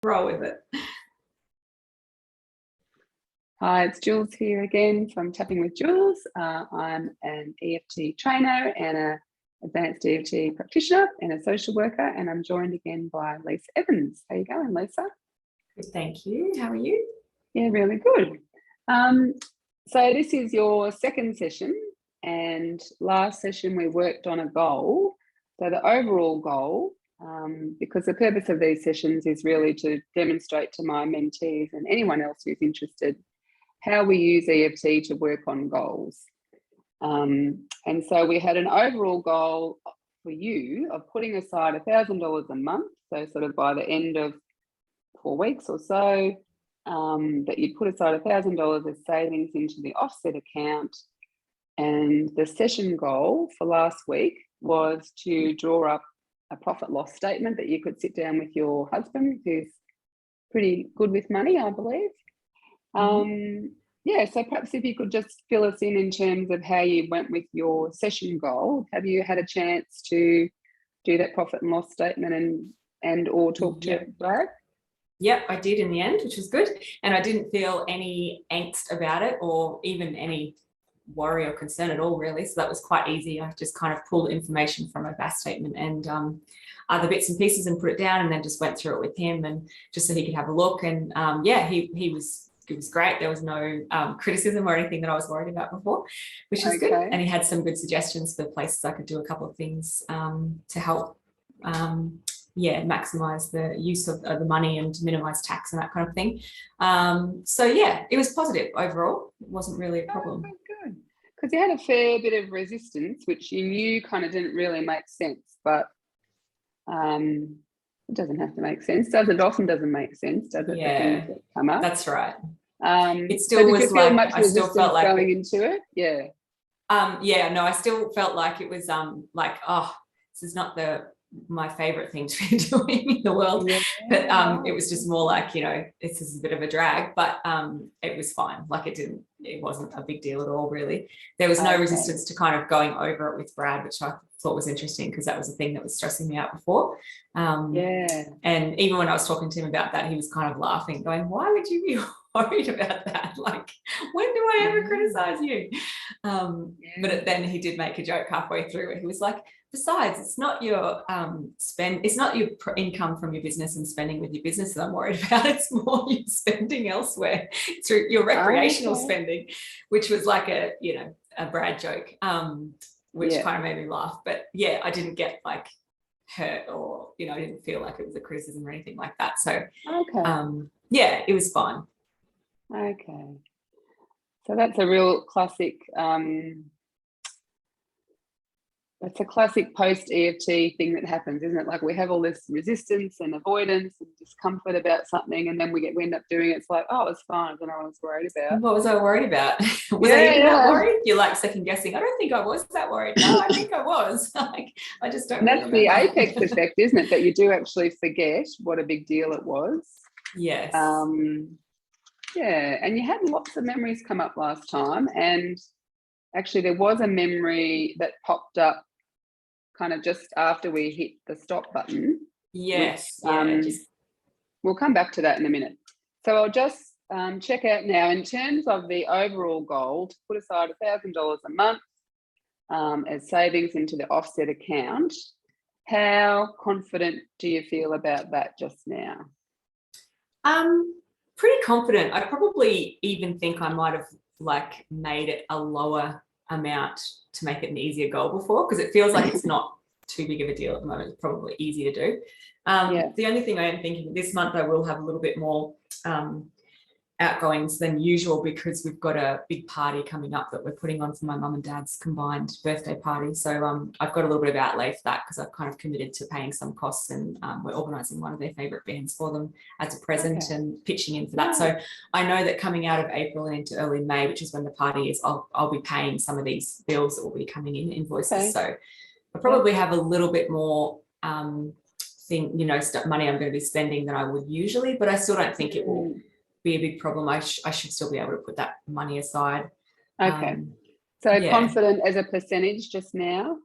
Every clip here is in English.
roll with it. Hi, it's Jules here again from Tapping with Jules. I'm an EFT trainer and an advanced EFT practitioner and a social worker, and I'm joined again by Lisa Evans. How you going, Lisa? Good, thank you. How are you? Yeah, really good. So this is your second session, and last session we worked on a goal. So the overall goal, because the purpose of these sessions is really to demonstrate to my mentees and anyone else who's interested how we use EFT to work on goals. And so we had an overall goal for you of putting aside $1,000 a month, so sort of by the end of 4 weeks or so, that you put aside $1,000 as savings into the offset account. And the session goal for last week was to draw up a profit loss statement that you could sit down with your husband, who's pretty good with money, I believe. Yeah, so perhaps if you could just fill us in terms of how you went with your session goal. Have you had a chance to do that profit and loss statement and or talk to Brad? Yep, I did in the end, which was good. And I didn't feel any angst about it or even any worry or concern at all, really. So that was quite easy. I just kind of pulled information from a VAS statement and other bits and pieces and put it down, and then just went through it with him and just so he could have a look. And it was great. There was no criticism or anything that I was worried about before, which is good. And he had some good suggestions for places I could do a couple of things to help, maximize the use of the money and minimize tax and that kind of thing. So yeah, it was positive overall. It wasn't really a problem. Oh, good. Because you had a fair bit of resistance, which you knew kind of didn't really make sense, but it doesn't have to make sense, does it? Often doesn't make sense, does it? Yeah, the things that come up. That's right. It still was like I still felt like going into it. Yeah. I still felt like it was this is not my favorite thing to be doing in the world. Yeah. But it was just more like, this is a bit of a drag, but it was fine. Like it wasn't a big deal at all, really. There was no resistance to kind of going over it with Brad, which I thought was interesting because that was a thing that was stressing me out before. And even when I was talking to him about that, he was kind of laughing, going, why would you be worried about that? Like, when do I ever criticize you? But then he did make a joke halfway through where he was like, besides, it's not your it's not your income from your business and spending with your business that I'm worried about. It's more you spending elsewhere through your recreational spending, which was like a Brad joke, which kind of made me laugh. But yeah, I didn't get like hurt or I didn't feel like it was a criticism or anything like that. So it was fine. Okay, so that's a real classic. That's a classic post-EFT thing that happens, isn't it? Like we have all this resistance and avoidance and discomfort about something, and then we end up doing it. It's like, oh, it's fine. I don't know what I was worried about. What was I worried about? Was I even that worried? You're like second guessing. I don't think I was that worried. No, I think I was. Like I just don't. And that's the apex effect, isn't it? That you do actually forget what a big deal it was. Yes. And you had lots of memories come up last time, and actually there was a memory that popped up kind of just after we hit the stop button. Yes. Which, we'll come back to that in a minute. So I'll just check out now in terms of the overall goal to put aside $1,000 a month as savings into the offset account. How confident do you feel about that just now? Pretty confident. I probably even think I might have made it a lower amount to make it an easier goal before, because it feels like it's not too big of a deal at the moment. It's probably easy to do. The only thing I am thinking this month I will have a little bit more outgoings than usual because we've got a big party coming up that we're putting on for my mum and dad's combined birthday party. So I've got a little bit of outlay for that because I've kind of committed to paying some costs, and we're organising one of their favourite bands for them as a present and pitching in for that. So I know that coming out of April and into early May, which is when the party is, I'll be paying some of these bills that will be coming in, invoices. So I probably have a little bit more money I'm going to be spending than I would usually, but I still don't think it will be a big problem. I should still be able to put that money aside. So confident as a percentage just now?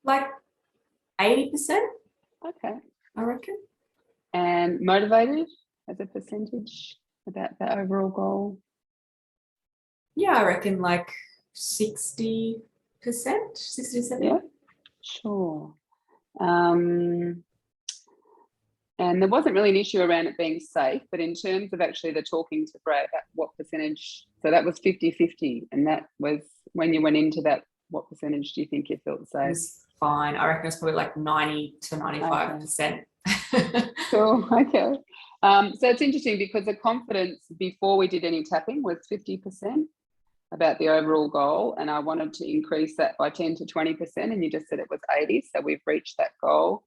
Like 80%. Okay. I reckon. And motivated as a percentage about that overall goal? Yeah, I reckon like 60%, 60 to 70. Yeah, sure. And there wasn't really an issue around it being safe, but in terms of actually the talking to Brad, what percentage? So that was 50-50. And that was when you went into that, what percentage do you think you felt It safe? was fine. I reckon it's probably like 90 to 95%. Cool. Okay. So it's interesting because the confidence before we did any tapping was 50% about the overall goal. And I wanted to increase that by 10 to 20%. And you just said it was 80. So we've reached that goal.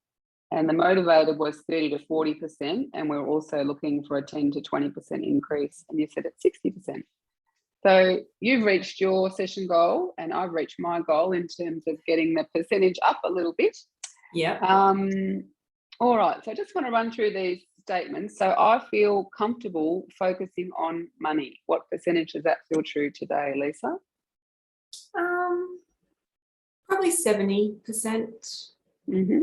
And the motivated was 30 to 40%. And we're also looking for a 10 to 20% increase. And you said it's 60%. So you've reached your session goal and I've reached my goal in terms of getting the percentage up a little bit. Yeah. All right. So I just want to run through these statements. So I feel comfortable focusing on money. What percentage does that feel true today, Lisa? Probably 70%. Mm-hmm.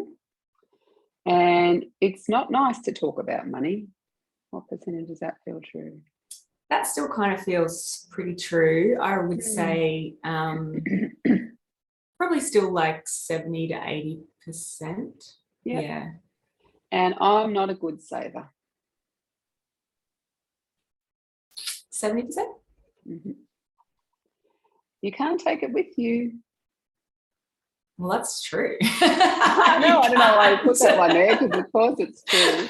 And it's not nice to talk about money. What percentage does that feel true? That still kind of feels pretty true. I would say probably still like 70 to 80%. Yeah. And I'm not a good saver. 70%? Mm-hmm. You can't take it with you. Well, that's true. I don't know why I put that one there because of course it's true.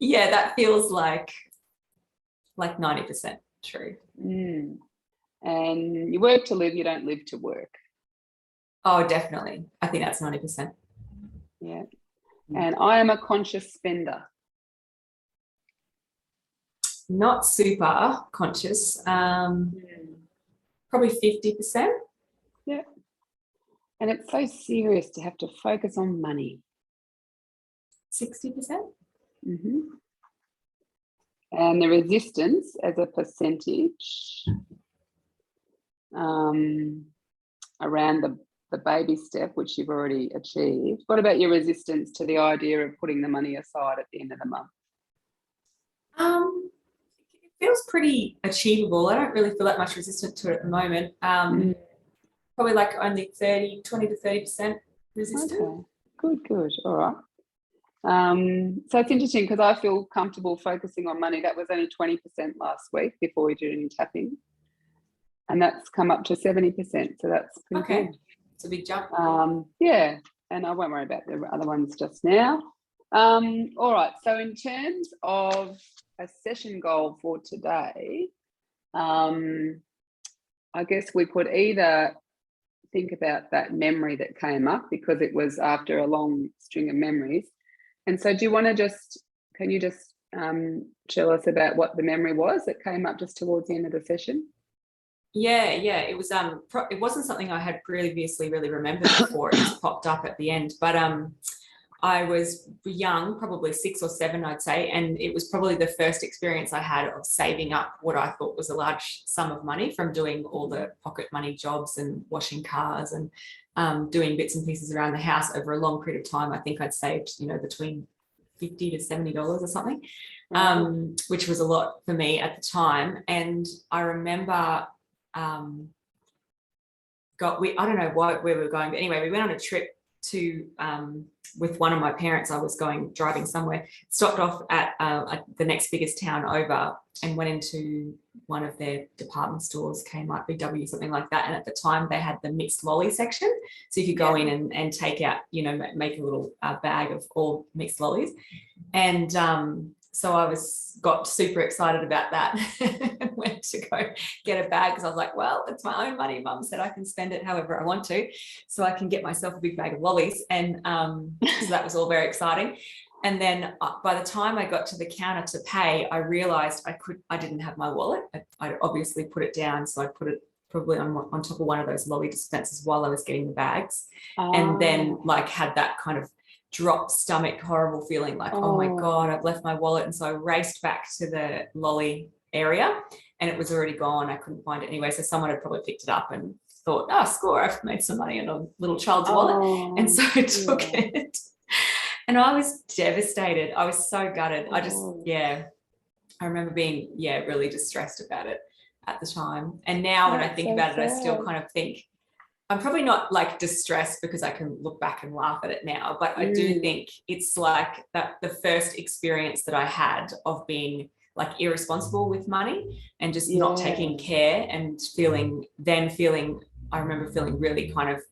Yeah, that feels like 90% true. And you work to live, you don't live to work. Oh, definitely. I think that's 90%. Yeah. And I am a conscious spender. Not super conscious. Probably 50%. Yeah. And it's so serious to have to focus on money. 60%. Mm-hmm. And the resistance as a percentage around the baby step, which you've already achieved. What about your resistance to the idea of putting the money aside at the end of the month? It feels pretty achievable. I don't really feel that much resistance to it at the moment. Probably like only 20 to 30% resistant. Okay. Good. All right. So it's interesting because I feel comfortable focusing on money. That was only 20% last week before we did any tapping. And that's come up to 70%. So that's pretty good. It's a big jump. Yeah. And I won't worry about the other ones just now. All right. So in terms of a session goal for today, I guess we could either think about that memory that came up because it was after a long string of memories. And so do you want to can you just tell us about what the memory was that came up just towards the end of the session? Yeah. It was it wasn't something I had previously really remembered before. It just popped up at the end. But I was young, probably 6 or 7, I'd say, and it was probably the first experience I had of saving up what I thought was a large sum of money from doing all the pocket money jobs and washing cars and doing bits and pieces around the house over a long period of time. I think I'd saved, between $50 to $70 or something, which was a lot for me at the time. And I remember I don't know where we were going, but anyway, we went on a trip to with one of my parents. I was driving somewhere, stopped off at the next biggest town over and went into one of their department stores, Kmart, BW, something like that. And at the time they had the mixed lolly section. So you could go in and take out, make a little bag of all mixed lollies. And so I got super excited about that and went to go get a bag because I was like, well, it's my own money. Mum said I can spend it however I want to, so I can get myself a big bag of lollies. And so that was all very exciting. And then by the time I got to the counter to pay, I realized I didn't have my wallet. I obviously put it down, so I put it probably on top of one of those lolly dispensers while I was getting the bags, and then had that kind of drop stomach horrible feeling like, oh my God, I've left my wallet. And so I raced back to the lolly area and it was already gone. I couldn't find it anyway. So someone had probably picked it up and thought, oh, score, I've made some money in a little child's wallet. And so I took it. And I was devastated. I was so gutted. I remember being, really distressed about it at the time. And now when I think about it, I still kind of think, I'm probably not like distressed because I can look back and laugh at it now, but I do think it's like that the first experience that I had of being like irresponsible with money and just not taking care and feeling, I remember feeling really kind of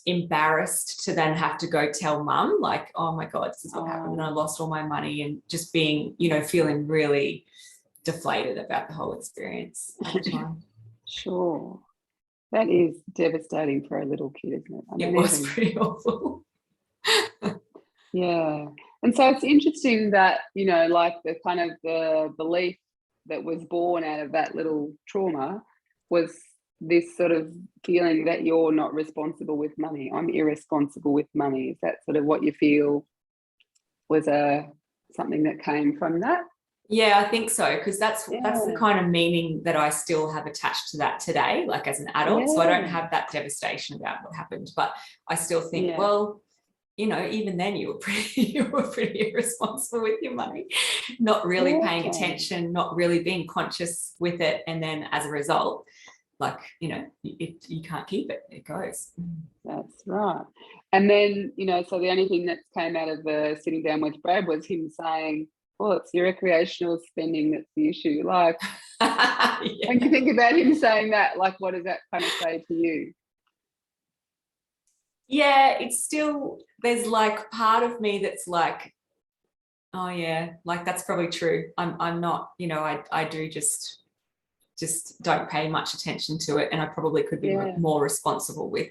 embarrassed to then have to go tell mum, like, oh my God, this is what happened. And I lost all my money, and just being, feeling really deflated about the whole experience at the time. Sure. That is devastating for a little kid, isn't it? It was pretty awful. Yeah. And so it's interesting that, like the kind of the belief that was born out of that little trauma was this sort of feeling that you're not responsible with money. I'm irresponsible with money. Is that sort of what you feel was something that came from that? Yeah, I think so, because that's the kind of meaning that I still have attached to that today, like as an adult. So I don't have that devastation about what happened, but I still think, well, even then you were pretty irresponsible with your money, not really paying attention, not really being conscious with it, and then as a result, like you can't keep it; it goes. That's right. And then so the only thing that came out of the sitting down with Brad was him saying, well, it's your recreational spending that's the issue. Like, when you think about him saying that, like, what does that kind of say to you? Yeah, it's still, there's like part of me that's like, oh yeah, like that's probably true. I'm not, I do just don't pay much attention to it, and I probably could be more responsible with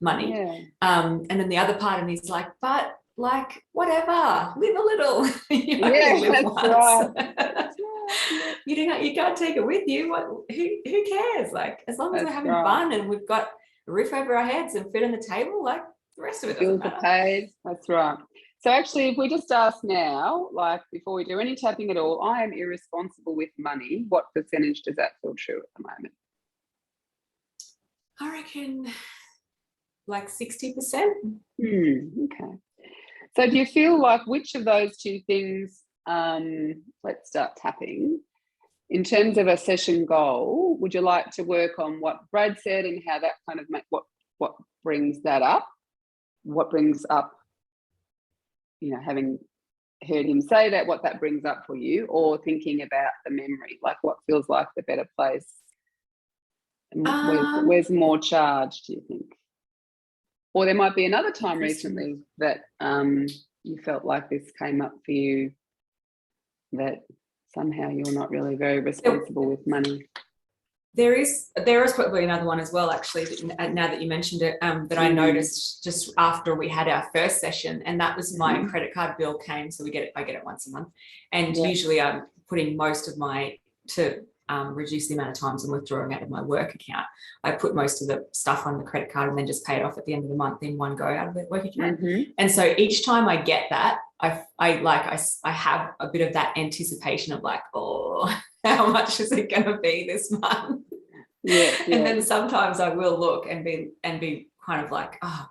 money. And then the other part of me is like, but like, whatever, live a little. Live once. Right. You can't take it with you. Who cares? Like, as long as we're having fun and we've got a roof over our heads and food on the table, like the rest of it doesn't matter. Paid. That's right. So actually, if we just ask now, like before we do any tapping at all, I am irresponsible with money. What percentage does that feel true at the moment? I reckon like 60%. Okay. So do you feel like which of those two things, let's start tapping, in terms of a session goal, would you like to work on what Brad said and how that kind of what brings that up? What brings up, having heard him say that, what that brings up for you, or thinking about the memory, like what feels like the better place? Where's more charge, do you think? Or there might be another time recently that you felt like this came up for you, that somehow you're not really very responsible with money. There is probably another one as well, actually, now that you mentioned it, that I noticed just after we had our first session, and that was my credit card bill came. So I get it once a month, and usually I'm putting most of to reduce the amount of times I'm withdrawing out of my work account. I put most of the stuff on the credit card and then just pay it off at the end of the month in one go out of the work account. And so each time I get that, I have a bit of that anticipation of like, oh, how much is it going to be this month? And then sometimes I will look and be kind of like, oh,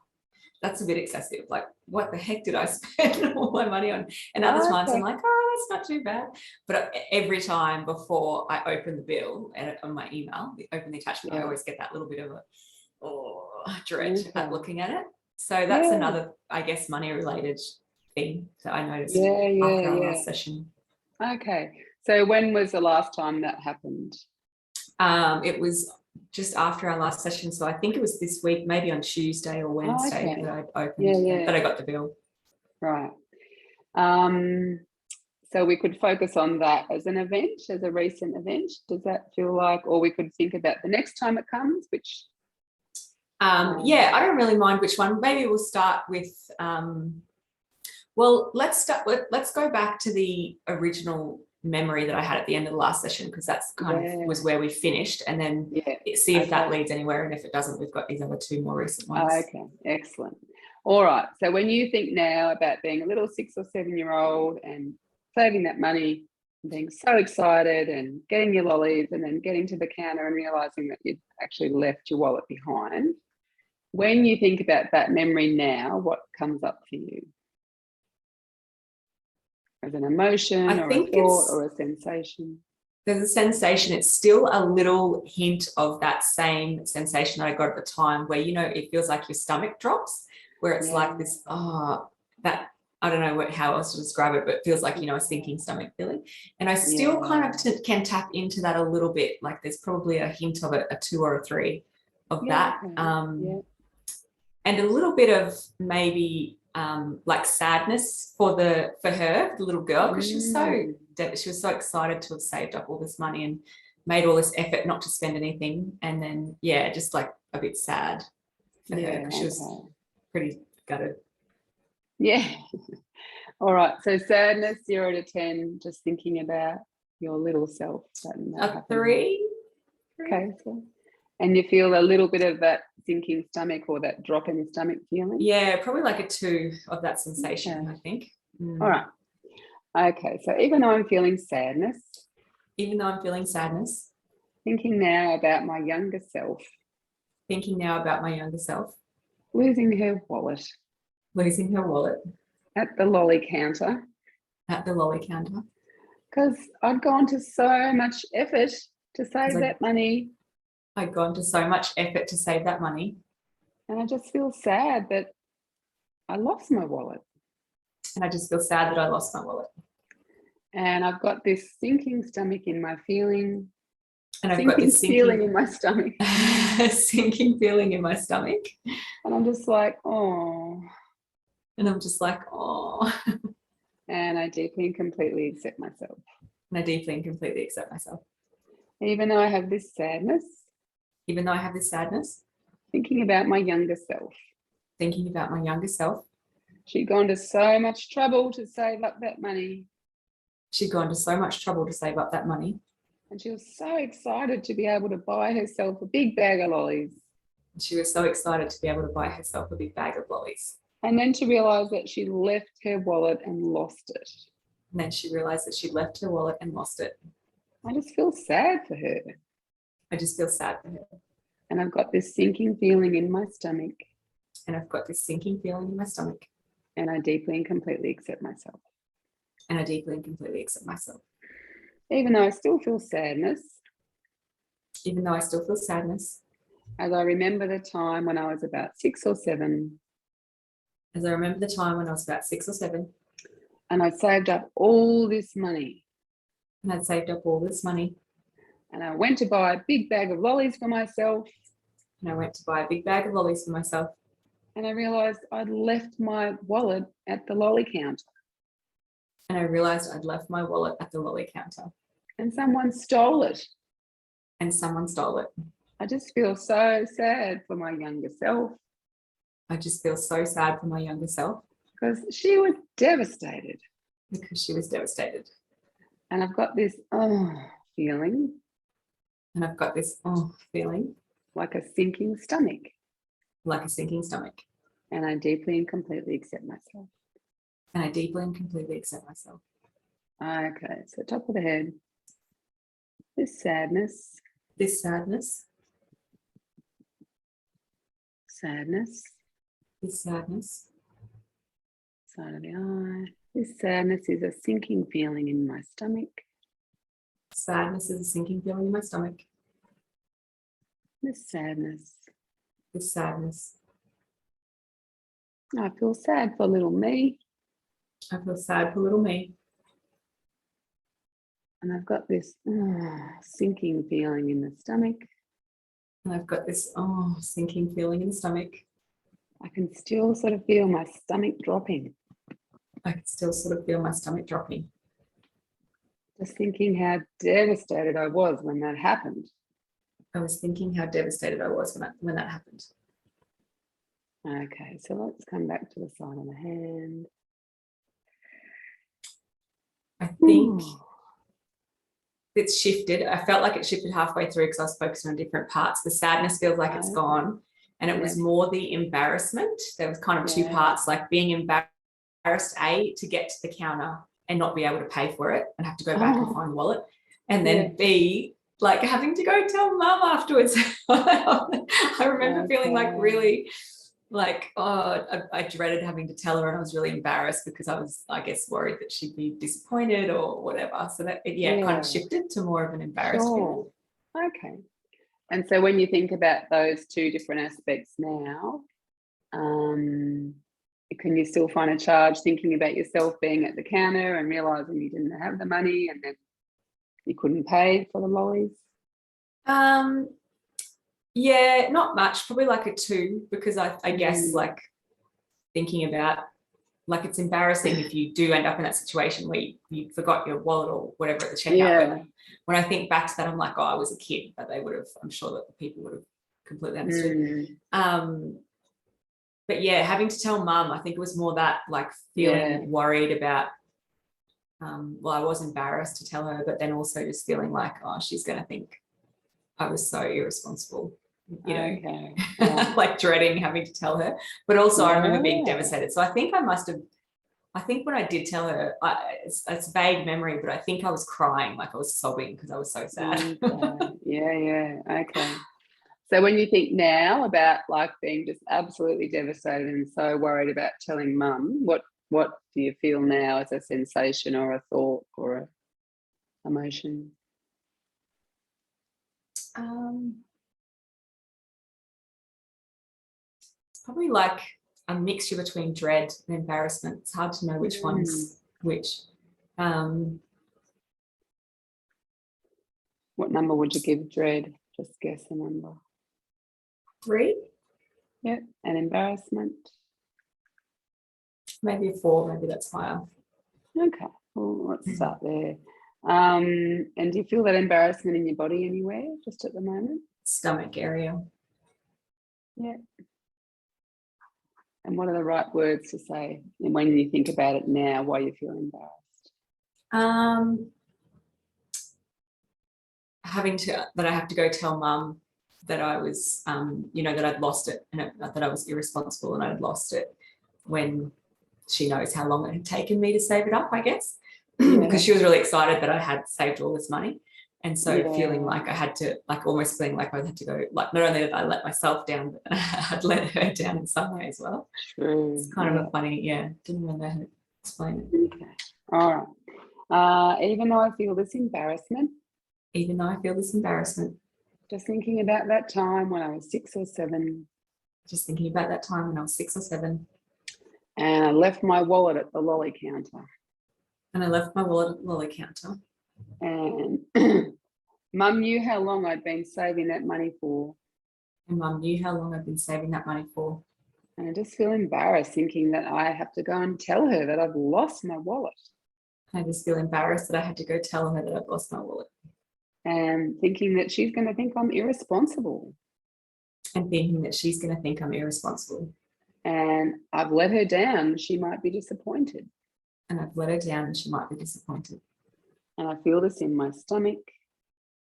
that's a bit excessive. Like, what the heck did I spend all my money on? And other times I'm like, oh, that's not too bad. But every time before I open the bill and on my email, open the attachment, I always get that little bit of a dread at looking at it. So that's another, I guess, money related thing that I noticed after our last session. Okay. So when was the last time that happened? It was just after our last session. So I think it was this week, maybe on Tuesday or Wednesday that I opened, that I got the bill. Right. So we could focus on that as an event, as a recent event. Does that feel like, or we could think about the next time it comes, which... I don't really mind which one. Maybe we'll start with, let's go back to the original memory that I had at the end of the last session, because that's kind of was where we finished, and then see if that leads anywhere, and if it doesn't, we've got these other two more recent ones. Okay, excellent. All right, so when you think now about being a little 6 or 7 year old and saving that money being so excited and getting your lollies and then getting to the counter and realizing that you'd actually left your wallet behind. When you think about that memory now, what comes up for you? As an emotion or a thought or a sensation? There's a sensation. It's still a little hint of that same sensation that I got at the time where, you know, it feels like your stomach drops, where it's like this, that, I don't know how else to describe it, but it feels like, you know, a sinking stomach feeling. And I still kind of can tap into that a little bit. Like there's probably a hint of a 2 or a 3 of that. And a little bit of maybe like sadness for her, the little girl, because she was so excited to have saved up all this money and made all this effort not to spend anything. And then, just like a bit sad for her, because she was pretty gutted. Yeah. All right. So sadness, 0 to 10, just thinking about your little self. A 3. Okay. So, and you feel a little bit of that sinking stomach or that drop in the stomach feeling? Yeah, probably like a 2 of that sensation, I think. All right. Okay. So even though I'm feeling sadness. Thinking now about my younger self. Losing her wallet. At the lolly counter. Because I'd gone to so much effort to save that money. And I just feel sad that I lost my wallet. And I've got this sinking stomach in my feeling. And I've got this feeling in my stomach. Sinking feeling in my stomach. And I'm just like, oh. And I deeply and completely accept myself. Even though I have this sadness. Thinking about my younger self. She'd gone to so much trouble to save up that money. And she was so excited to be able to buy herself a big bag of lollies. And then to realise that she left her wallet and lost it. I just feel sad for her. And I've got this sinking feeling in my stomach. And I deeply and completely accept myself. Even though I still feel sadness. As I remember the time when I was about 6 or 7. And I'd saved up all this money. And I went to buy a big bag of lollies for myself. And I realised I'd left my wallet at the lolly counter. And someone stole it. I just feel so sad for my younger self. Because she was devastated. And I've got this feeling. Like a sinking stomach. And I deeply and completely accept myself. Okay, so top of the head. This sadness. Side of the eye. This sadness is a sinking feeling in my stomach. This sadness. I feel sad for little me. And I've got this sinking feeling in the stomach. I can still sort of feel my stomach dropping. Just thinking how devastated I was when that happened. Okay, so let's come back to the side of the hand. I think it's shifted. I felt like it shifted halfway through because I was focusing on different parts. The sadness feels like it's gone. And it was more the embarrassment. There was kind of 2 parts, like being embarrassed, to get to the counter and not be able to pay for it and have to go back and find the wallet. And then Yeah. B, like having to go tell mum afterwards. I remember feeling like really like, oh, I dreaded having to tell her, and I was really embarrassed because I was, I guess, worried that she'd be disappointed or whatever. So that, it kind of shifted to more of an embarrassed feeling. Okay. And so when you think about those two different aspects now, can you still find a charge thinking about yourself being at the counter and realizing you didn't have the money and then you couldn't pay for the lollies? Yeah, not much, probably like a 2, because I guess like thinking about, like, it's embarrassing if you do end up in that situation where you forgot your wallet or whatever at the checkout. But when I think back to that, I'm like, oh, I was a kid, but they would have, I'm sure that the people would have completely understood. But yeah, having to tell mum, I think it was more that, like, feeling worried about, well, I was embarrassed to tell her, but then also just feeling like, oh, she's going to think I was so irresponsible, you know, like dreading having to tell her. But also I remember being devastated. So I think I think when I did tell her, it's a vague memory, but I think I was crying, like I was sobbing because I was so sad. Okay. So when you think now about like being just absolutely devastated and so worried about telling mum, what do you feel now as a sensation or a thought or a emotion? It's probably like a mixture between dread and embarrassment. It's hard to know which one's which. What number would you give dread? Just guess a number. 3. Yep. And embarrassment? Maybe a 4. Maybe that's higher. Okay. Well, let's start there. And do you feel that embarrassment in your body anywhere just at the moment? Stomach area. Yeah. And what are the right words to say? And when you think about it now, why you feel embarrassed? That I have to go tell mum that I was, that I'd lost it, and that I was irresponsible and I'd lost it, when she knows how long it had taken me to save it up, I guess, because she was really excited that I had saved all this money. And so feeling like I had to, like, almost feeling like I had to go, like, not only did I let myself down, but I'd let her down in some way as well. True. It's kind of a funny, didn't really know how to explain it. Okay. All right. Even though I feel this embarrassment. Even though I feel this embarrassment. Just thinking about that time when I was 6 or 7. Just thinking about that time when I was 6 or 7. And I left my wallet at the lolly counter. And I left my wallet at the lolly counter. And Mum knew how long I'd been saving that money for. And Mum knew how long I'd been saving that money for. And I just feel embarrassed thinking that I have to go and tell her that I've lost my wallet. I just feel embarrassed that I had to go tell her that I've lost my wallet. And thinking that she's going to think I'm irresponsible. And thinking that she's going to think I'm irresponsible. And I've let her down. She might be disappointed. And I've let her down and she might be disappointed. And I feel this in my stomach.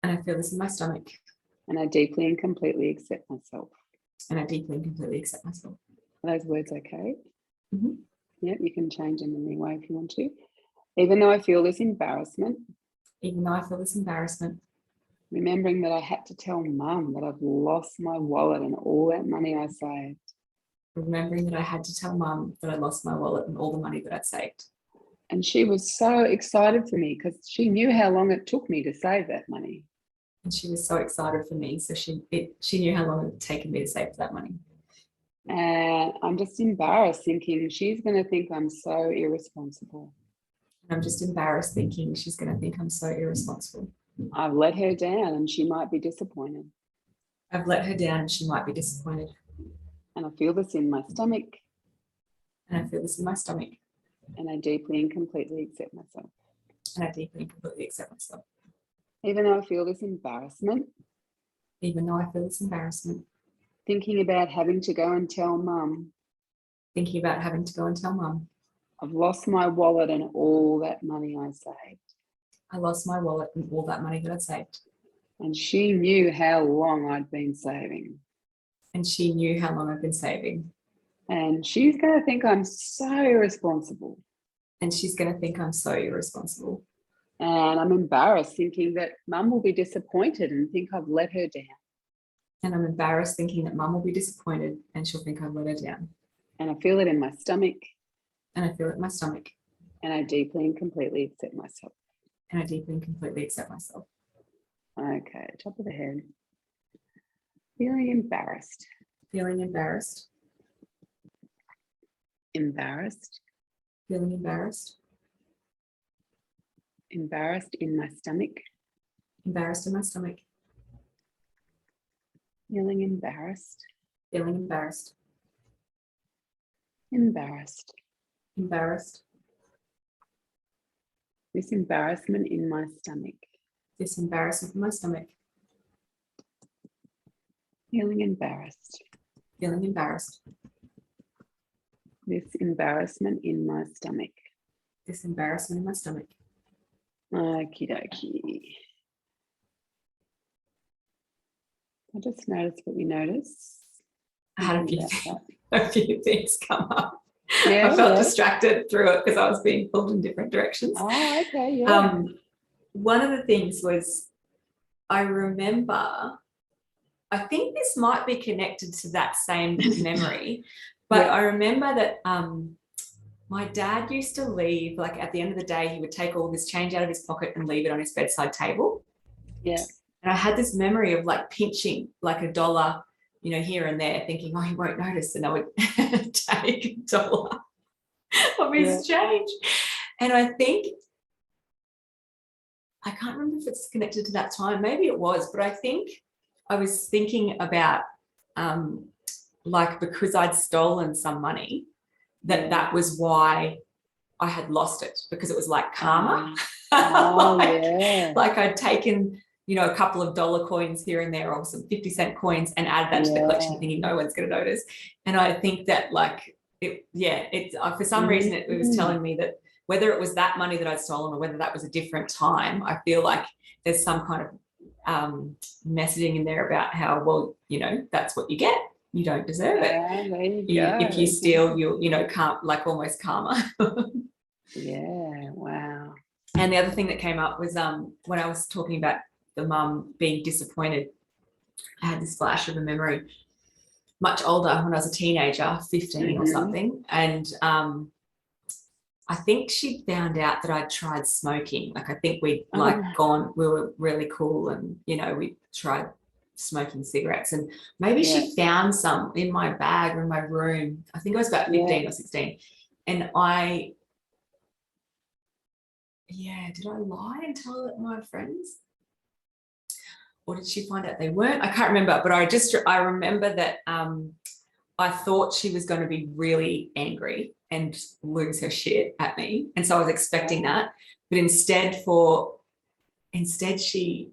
And I feel this in my stomach. And I deeply and completely accept myself. And I deeply and completely accept myself. Are those words okay? Mm-hmm. Yeah, you can change them in any way if you want to. Even though I feel this embarrassment. Even though I feel this embarrassment. Remembering that I had to tell Mum that I've lost my wallet and all that money I saved. Remembering that I had to tell Mum that I lost my wallet and all the money that I'd saved. And she was so excited for me because she knew how long it took me to save that money. And she was so excited for me, so she knew how long it had taken me to save that money. And I'm just embarrassed thinking she's going to think I'm so irresponsible. I'm just embarrassed thinking she's going to think I'm so irresponsible. I've let her down and she might be disappointed. I've let her down and she might be disappointed. And I feel this in my stomach. And I feel this in my stomach. And I deeply and completely accept myself. And I deeply and completely accept myself. Even though I feel this embarrassment. Even though I feel this embarrassment. Thinking about having to go and tell Mum. Thinking about having to go and tell Mum. I've lost my wallet and all that money I saved. I lost my wallet and all that money that I'd saved. And she knew how long I'd been saving. And she knew how long I'd been saving. And she's going to think I'm so irresponsible. And she's going to think I'm so irresponsible. And I'm embarrassed thinking that Mum will be disappointed and think I've let her down. And I'm embarrassed thinking that Mum will be disappointed and she'll think I've let her down. And I feel it in my stomach. And I feel it in my stomach. And I deeply and completely accept myself. And I deeply and completely accept myself. Okay, top of the head. Feeling embarrassed. Feeling embarrassed. Embarrassed. Feeling embarrassed. Embarrassed in my stomach. Embarrassed in my stomach. Feeling embarrassed. Feeling embarrassed. Embarrassed. Embarrassed. This embarrassment in my stomach. This embarrassment in my stomach. Feeling embarrassed. Feeling embarrassed. This embarrassment in my stomach. This embarrassment in my stomach. Okie dokie. I just noticed what we noticed. I had a few things come up. Yeah, I felt distracted through it because I was being pulled in different directions. Oh, okay, yeah. One of the things was, I remember, I think this might be connected to that same memory, but Yeah. I remember that my dad used to leave, like at the end of the day, he would take all of his change out of his pocket and leave it on his bedside table. Yeah. And I had this memory of like pinching like $1, you know, here and there, thinking, oh, he won't notice. And I would take $1 of his change. And I think, I can't remember if it's connected to that time. Maybe it was, but I think I was thinking about like, because I'd stolen some money, that was why I had lost it, because it was like karma. Like I'd taken, you know, a couple of dollar coins here and there, or some 50-cent coins, and add that to the collection, thinking no one's going to notice. And I think that, like, it's for some reason it was telling me that whether it was that money that I'd stolen or whether that was a different time, I feel like there's some kind of messaging in there about how, well, you know, that's what you get. You don't deserve it. There you go. If you steal, you know, can't, like, almost karma. Yeah, wow. And the other thing that came up was when I was talking about the mum being disappointed, I had this flash of a memory much older, when I was a teenager, 15 or something. And I think she found out that I'd tried smoking. Like, I think we'd gone, we were really cool, and, you know, we tried smoking cigarettes, and maybe she found some in my bag or in my room. I think I was about 15 or 16. And did I lie and tell my friends? Or did she find out they weren't? I can't remember, but I remember that I thought she was going to be really angry and lose her shit at me. And so I was expecting that. But instead she,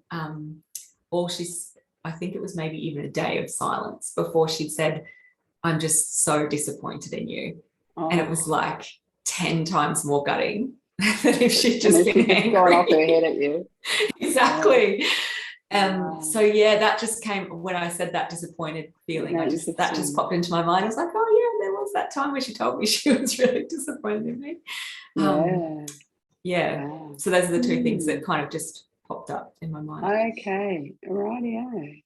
I think it was maybe even a day of silence before she'd said, I'm just so disappointed in you. And it was like 10 times more gutting than if she'd just been angry. Gone off her head at you. Exactly. So yeah, that just came when I said that disappointed feeling. That just popped into my mind. I was like, oh yeah, there was that time where she told me she was really disappointed in me. Wow. So those are the two things that kind of just popped up in my mind. Okay, rightio.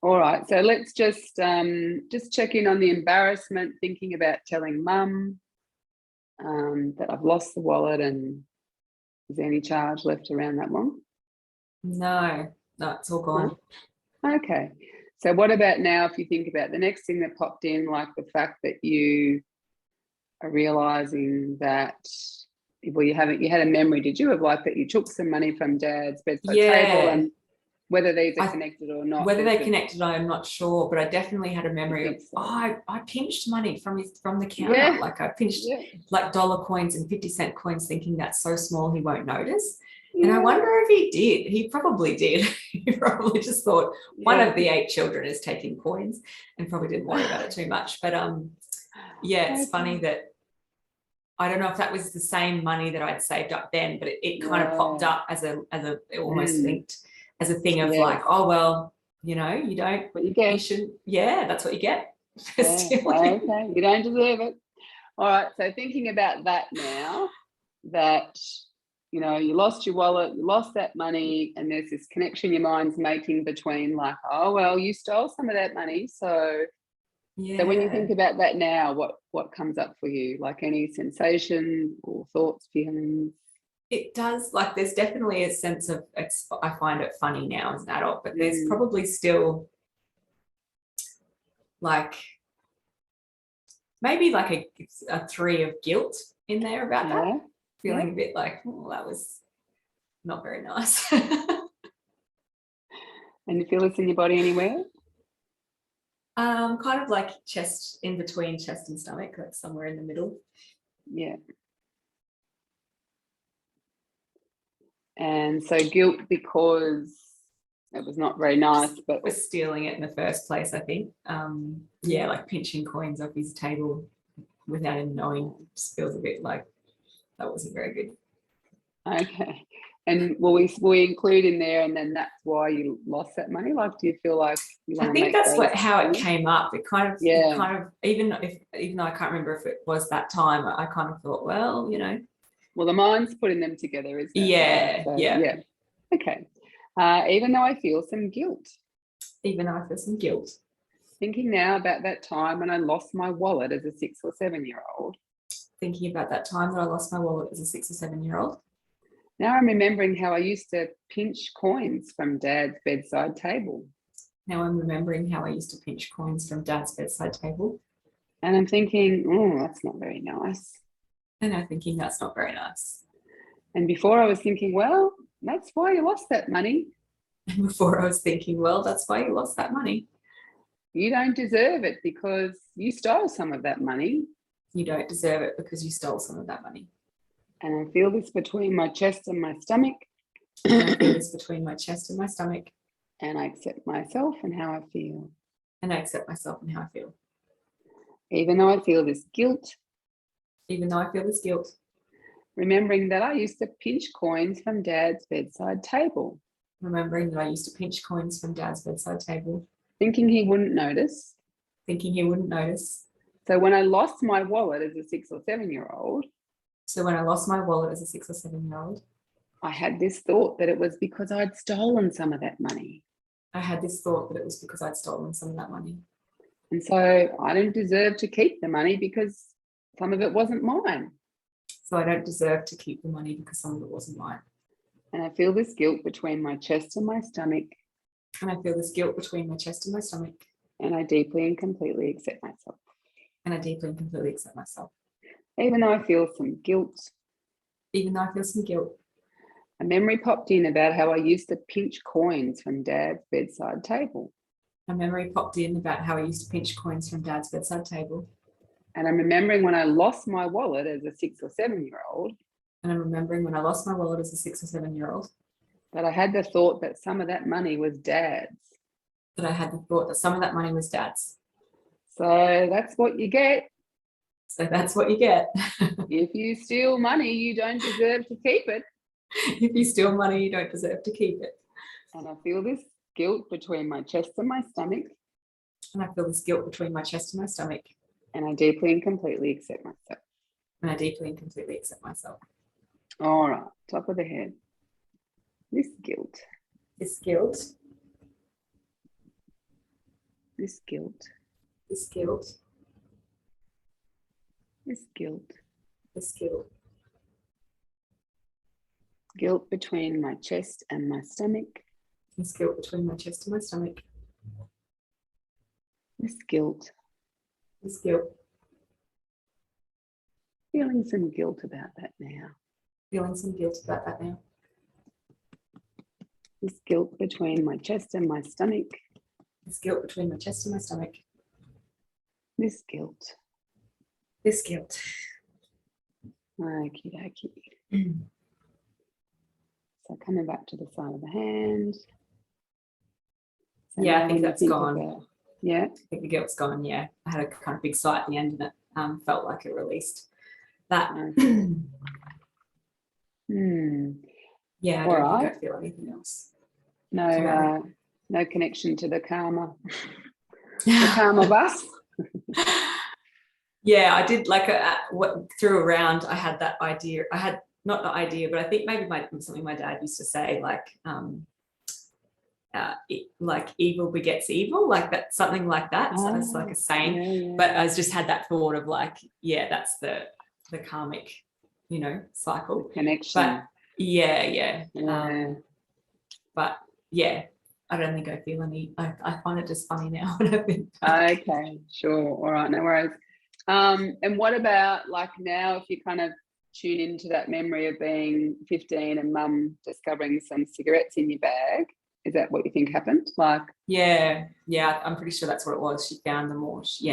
All right, so let's just check in on the embarrassment, thinking about telling mum that I've lost the wallet, and is there any charge left around that one? No, it's all gone. No? Okay, so what about now, if you think about the next thing that popped in, like the fact that you are realising that, well, you had a memory, did you, of like that you took some money from Dad's bedside table, and whether these are connected or not. Whether they're connected, I'm not sure, but I definitely had a memory of, I pinched money from the counter. Yeah. Like I pinched like dollar coins and 50-cent coins, thinking that's so small he won't notice. Yeah. And I wonder if he did. He probably did. He probably just thought one of the 8 children is taking coins and probably didn't worry about it too much. But it's funny that I don't know if that was the same money that I'd saved up then, but it kind of popped up as a almost linked as a thing of like, oh, well, you know, you don't, what you get. You shouldn't, that's what you get. Okay, you don't deserve it. All right, so thinking about that now, that, you know, you lost your wallet, you lost that money, and there's this connection your mind's making between like, oh, well, you stole some of that money. So when you think about that now, what comes up for you? Like any sensation or thoughts, feelings? It does, like there's definitely a sense of, I find it funny now as an adult, but there's probably still like maybe like a 3 of guilt in there about that. Feeling a bit like, oh, that was not very nice. And you feel this in your body anywhere? Kind of like chest, in between chest and stomach, like somewhere in the middle. Yeah. And so guilt because it was not very nice, but we're stealing it in the first place, I think. Yeah, like pinching coins off his table without him knowing just feels a bit like that wasn't very good. Okay. And will we include in there, and then that's why you lost that money? Like, do you feel like you want I to think make that's how it came up. It kind of, even though I can't remember if it was that time, I kind of thought, well, you know. Well, the mind's putting them together, isn't it? Yeah, So, yeah. Okay. Even though I feel some guilt. Even though I feel some guilt. Thinking now about that time when I lost my wallet as a 6 or 7 year old. Thinking about that time that I lost my wallet as a 6 or 7 year old. Now I'm remembering how I used to pinch coins from Dad's bedside table. Now I'm remembering how I used to pinch coins from Dad's bedside table. And I'm thinking, oh, that's not very nice. And I'm thinking that's not very nice. And before I was thinking, well, that's why you lost that money. And before I was thinking, well, that's why you lost that money. You don't deserve it because you stole some of that money. You don't deserve it because you stole some of that money. And I feel this between my chest and my stomach. And I feel this between my chest and my stomach. And I accept myself and how I feel. And I accept myself and how I feel. Even though I feel this guilt. Even though I feel this guilt. Remembering that I used to pinch coins from Dad's bedside table. Remembering that I used to pinch coins from Dad's bedside table. Thinking he wouldn't notice. Thinking he wouldn't notice. So when I lost my wallet as a 6 or 7 year old. So when I lost my wallet as a 6 or 7 year old. I had this thought that it was because I'd stolen some of that money. I had this thought that it was because I'd stolen some of that money. And so I didn't deserve to keep the money because some of it wasn't mine. So I don't deserve to keep the money because some of it wasn't mine. And I feel this guilt between my chest and my stomach. And I feel this guilt between my chest and my stomach. And I deeply and completely accept myself. And I deeply and completely accept myself. Even though I feel some guilt. Even though I feel some guilt. A memory popped in about how I used to pinch coins from Dad's bedside table. A memory popped in about how I used to pinch coins from Dad's bedside table. And I'm remembering when I lost my wallet as a 6 or 7 year old. And I'm remembering when I lost my wallet as a 6 or 7 year old. That I had the thought that some of that money was Dad's. That I had the thought that some of that money was Dad's. So that's what you get. So that's what you get. If you steal money, you don't deserve to keep it. If you steal money, you don't deserve to keep it. And I feel this guilt between my chest and my stomach. And I feel this guilt between my chest and my stomach. And I deeply and completely accept myself. And I deeply and completely accept myself. All right, top of the head. This guilt. This guilt. This guilt. This guilt. This guilt. This guilt. Guilt between my chest and my stomach. This guilt between my chest and my stomach. This guilt. This guilt. Feeling some guilt about that now. Feeling some guilt about that now. This guilt between my chest and my stomach. This guilt between my chest and my stomach. This guilt. This guilt. Okie dokie. So coming back to the side of the hand. So yeah, I think that's gone. Yeah. I think the guilt's gone, yeah. I had a kind of big sigh at the end and it felt like it released that. Yeah, I don't think I feel anything else. No connection to the karma. The karma bus. Yeah, I did like what through around. I had that idea. I had not the idea, but I think maybe something my dad used to say, like like evil begets evil, like that, something like that. So it's like a saying. Yeah. But I just had that thought of like, yeah, that's the karmic, you know, cycle. Connection. But yeah. Yeah. But yeah, I don't think I feel any. I find it just funny now when I think back. Okay, sure. All right, no worries. And what about like now, if you kind of tune into that memory of being 15 and mum discovering some cigarettes in your bag? Is that what you think happened? Like, yeah, I'm pretty sure that's what it was. She found them all. She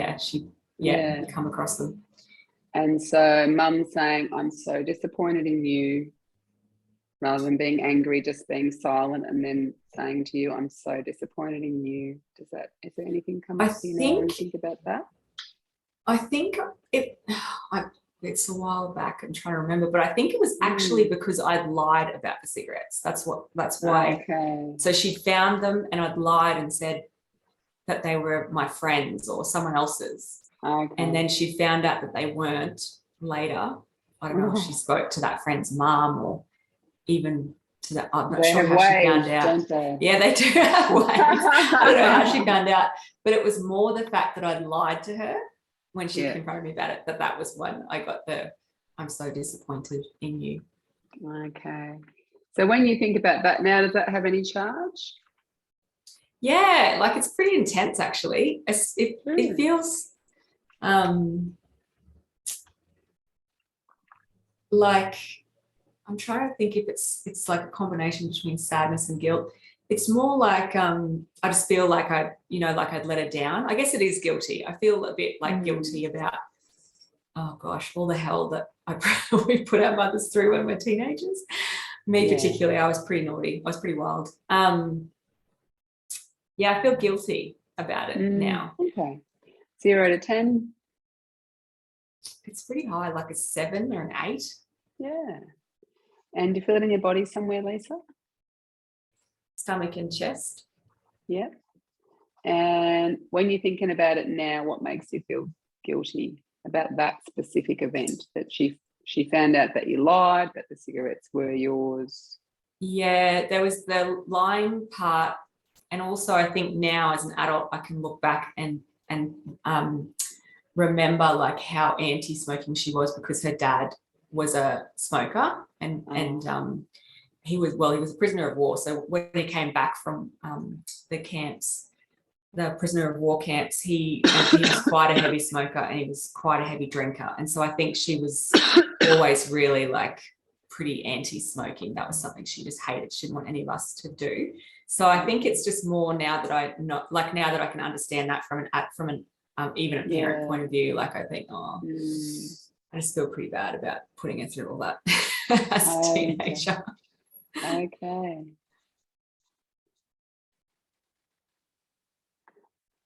come across them. And so mum saying, I'm so disappointed in you, rather than being angry, just being silent and then saying to you, I'm so disappointed in you. Is there anything come up to you now when you think about that? I think it's a while back. I'm trying to remember, but I think it was actually because I'd lied about the cigarettes. That's why. Okay. So she found them and I'd lied and said that they were my friends or someone else's. Okay. And then she found out that they weren't later. I don't know if she spoke to that friend's mom or even to that. I'm not sure how she found out. Don't they? Yeah, they do have ways. I don't know how she found out, but it was more the fact that I'd lied to her when she confronted me about it, that was when I got I'm so disappointed in you. Okay. So when you think about that now, does that have any charge? Yeah, like it's pretty intense actually. It feels like, I'm trying to think if it's like a combination between sadness and guilt. It's more like I just feel like I'd let her down. I guess it is guilty. I feel a bit like guilty about, oh gosh, all the hell that we put our mothers through when we're teenagers. Me particularly, I was pretty naughty. I was pretty wild. Yeah, I feel guilty about it now. Okay. 0 to 10? It's pretty high, like a 7 or an 8. Yeah. And do you feel it in your body somewhere, Lisa? Stomach and chest. Yeah. And when you're thinking about it now, what makes you feel guilty about that specific event, that she found out that you lied, that the cigarettes were yours? Yeah, there was the lying part. And also I think now as an adult, I can look back and remember like how anti-smoking she was, because her dad was a smoker and he was a prisoner of war. So when he came back from the camps, the prisoner of war camps, he was quite a heavy smoker and he was quite a heavy drinker. And so I think she was always really like pretty anti-smoking. That was something she just hated. She didn't want any of us to do. So I think it's just more now that I can understand that from an even a parent point of view. Like I think, I just feel pretty bad about putting her through all that as a teenager. Okay.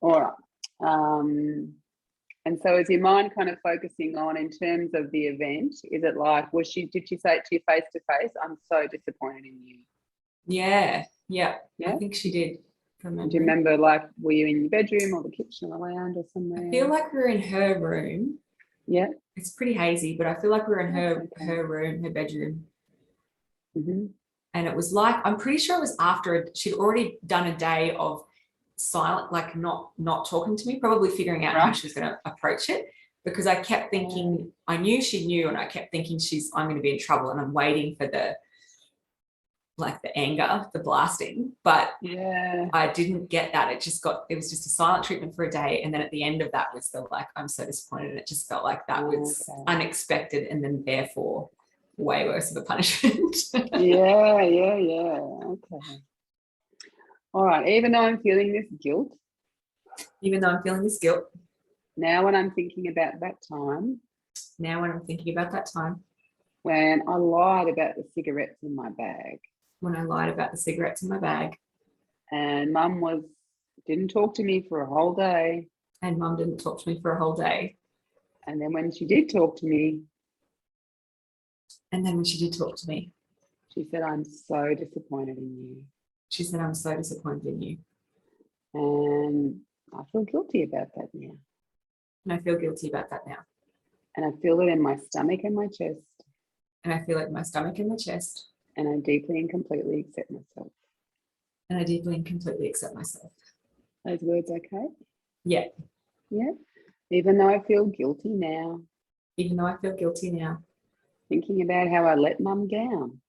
All right. And so is your mind kind of focusing on, in terms of the event, is it like, did she say it to you face to face? I'm so disappointed in you. Yeah. I think she did. Do you remember, like, were you in your bedroom or the kitchen or the lounge or somewhere? I feel like we were in her room. Yeah. It's pretty hazy, but I feel like we were in her room, her bedroom. Mm-hmm. And it was like, I'm pretty sure it was after she'd already done a day of silent, like not talking to me, probably figuring out how she was going to approach it, because I kept thinking, I knew she knew, and I kept thinking I'm going to be in trouble, and I'm waiting for the anger, the blasting, but I didn't get that. It was just a silent treatment for a day, and then at the end of that was the like, I'm so disappointed, and it just felt like that was unexpected, and then therefore way worse of a punishment. Yeah. Okay. All right. Even though I'm feeling this guilt. Now when I'm thinking about that time. When I lied about the cigarettes in my bag. And Mum didn't talk to me for a whole day. And then when she did talk to me. She said, I'm so disappointed in you. And I feel guilty about that now. And I feel it in my stomach and my chest. And I feel it in my stomach and my chest. And I deeply and completely accept myself. And I deeply and completely accept myself. Those words okay? Yeah. Yeah. Even though I feel guilty now. Even though I feel guilty now. Thinking about how I let mum down.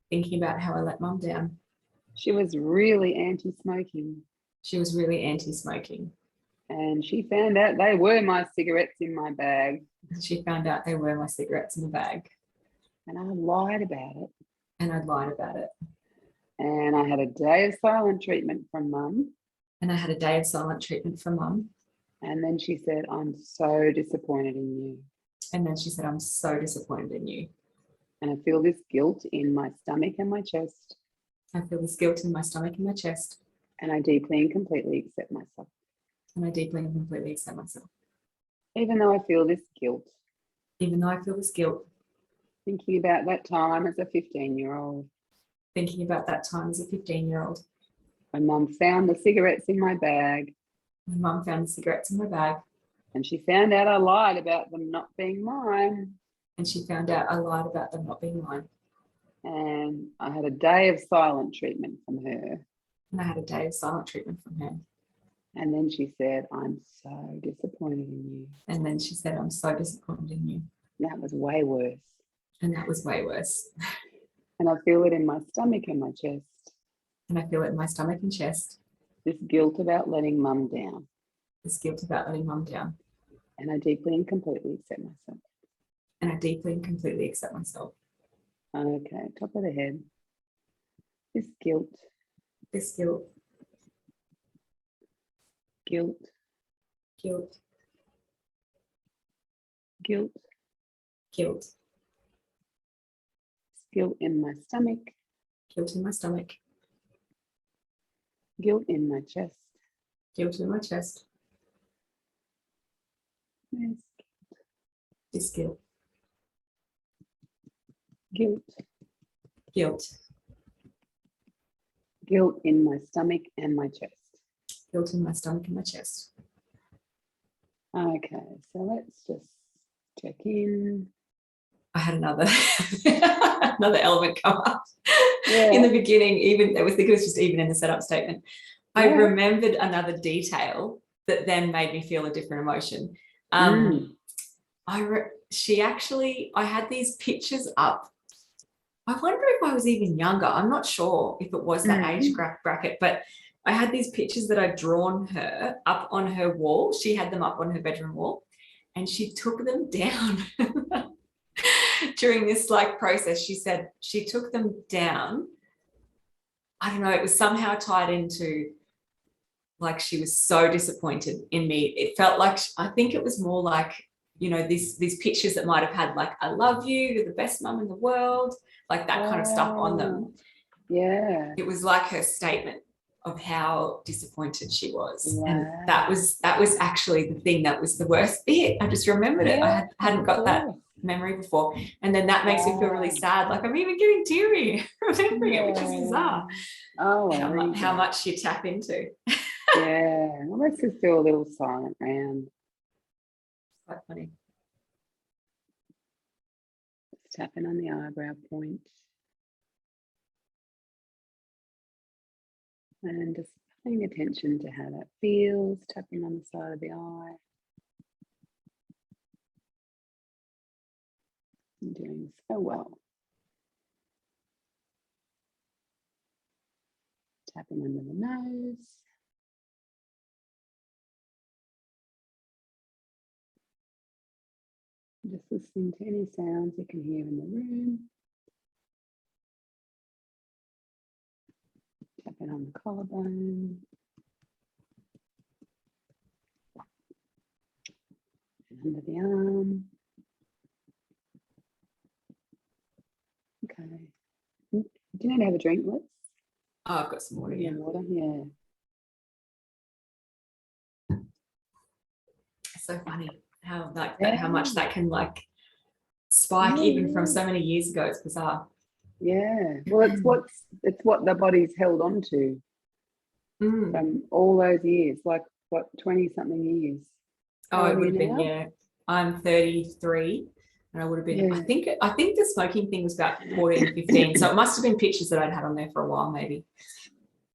Thinking about how I let mum down. She was really anti-smoking. She was really anti-smoking. And she found out they were my cigarettes in my bag. She found out they were my cigarettes in the bag. And I lied about it. And I lied about it. And I had a day of silent treatment from mum. And I had a day of silent treatment from mum. And then she said, I'm so disappointed in you. And then she said, I'm so disappointed in you. And I feel this guilt in my stomach and my chest. I feel this guilt in my stomach and my chest. And I deeply and completely accept myself. And I deeply and completely accept myself. Even though I feel this guilt. Even though I feel this guilt. Thinking about that time as a 15-year-old. Thinking about that time as a 15-year-old. When mum found the cigarettes in my bag. When mum found the cigarettes in my bag. And she found out I lied about them not being mine. And she found out I lied about them not being mine. And I had a day of silent treatment from her. And I had a day of silent treatment from her. And then she said, I'm so disappointed in you. And then she said, I'm so disappointed in you. That was way worse. And that was way worse. And I feel it in my stomach and my chest. And I feel it in my stomach and chest. This guilt about letting mum down. This guilt about letting mum down. And I deeply and completely accept myself. And I deeply and completely accept myself. Okay, top of the head. This guilt. This guilt. Guilt. Guilt. Guilt. Guilt. Guilt in my stomach. Guilt in my stomach. Guilt in my chest. Guilt in my chest. Yes. This guilt. Guilt. Guilt. Guilt in my stomach and my chest. Guilt in my stomach and my chest. Okay, so let's just check in. I had another another element come up Yeah. in the beginning. Even I think it was just even in the setup statement. I remembered another detail that then made me feel a different emotion. I had these pictures up. I wonder if I was even younger. I'm not sure if it was that age bracket, but I had these pictures that I'd drawn her up on her wall. She had them up on her bedroom wall, and she took them down during this process. She said she took them down. I don't know. It was somehow tied into she was so disappointed in me. It felt like, I think it was more like, these pictures that might have had I love you, you're the best mum in the world, that kind of stuff on them. Yeah. It was like her statement of how disappointed she was. Wow. And that was actually the thing that was the worst bit. I just remembered it. I hadn't got that memory before. And then that makes me feel really sad. I'm even getting teary remembering it, which is bizarre. Oh, how much you tap into. Yeah. Well, let's just do a little silent round. Quite funny. Just tapping on the eyebrow point. And just paying attention to how that feels, tapping on the side of the eye. You're doing so well. Tapping under the nose. Just listening to any sounds you can hear in the room. Tapping on the collarbone. And under the arm. Okay. Do you need to have a drink, Liz? Oh, I've got some water here. Water, yeah. It's so funny how how much that can spike even from so many years ago. It's bizarre. Yeah. Well, it's what the body's held on to from all those years, 20 something years. Oh, it would have been, I'm 33. And I would have been, I think the smoking thing was about 14, 15. So it must have been pictures that I'd had on there for a while, maybe.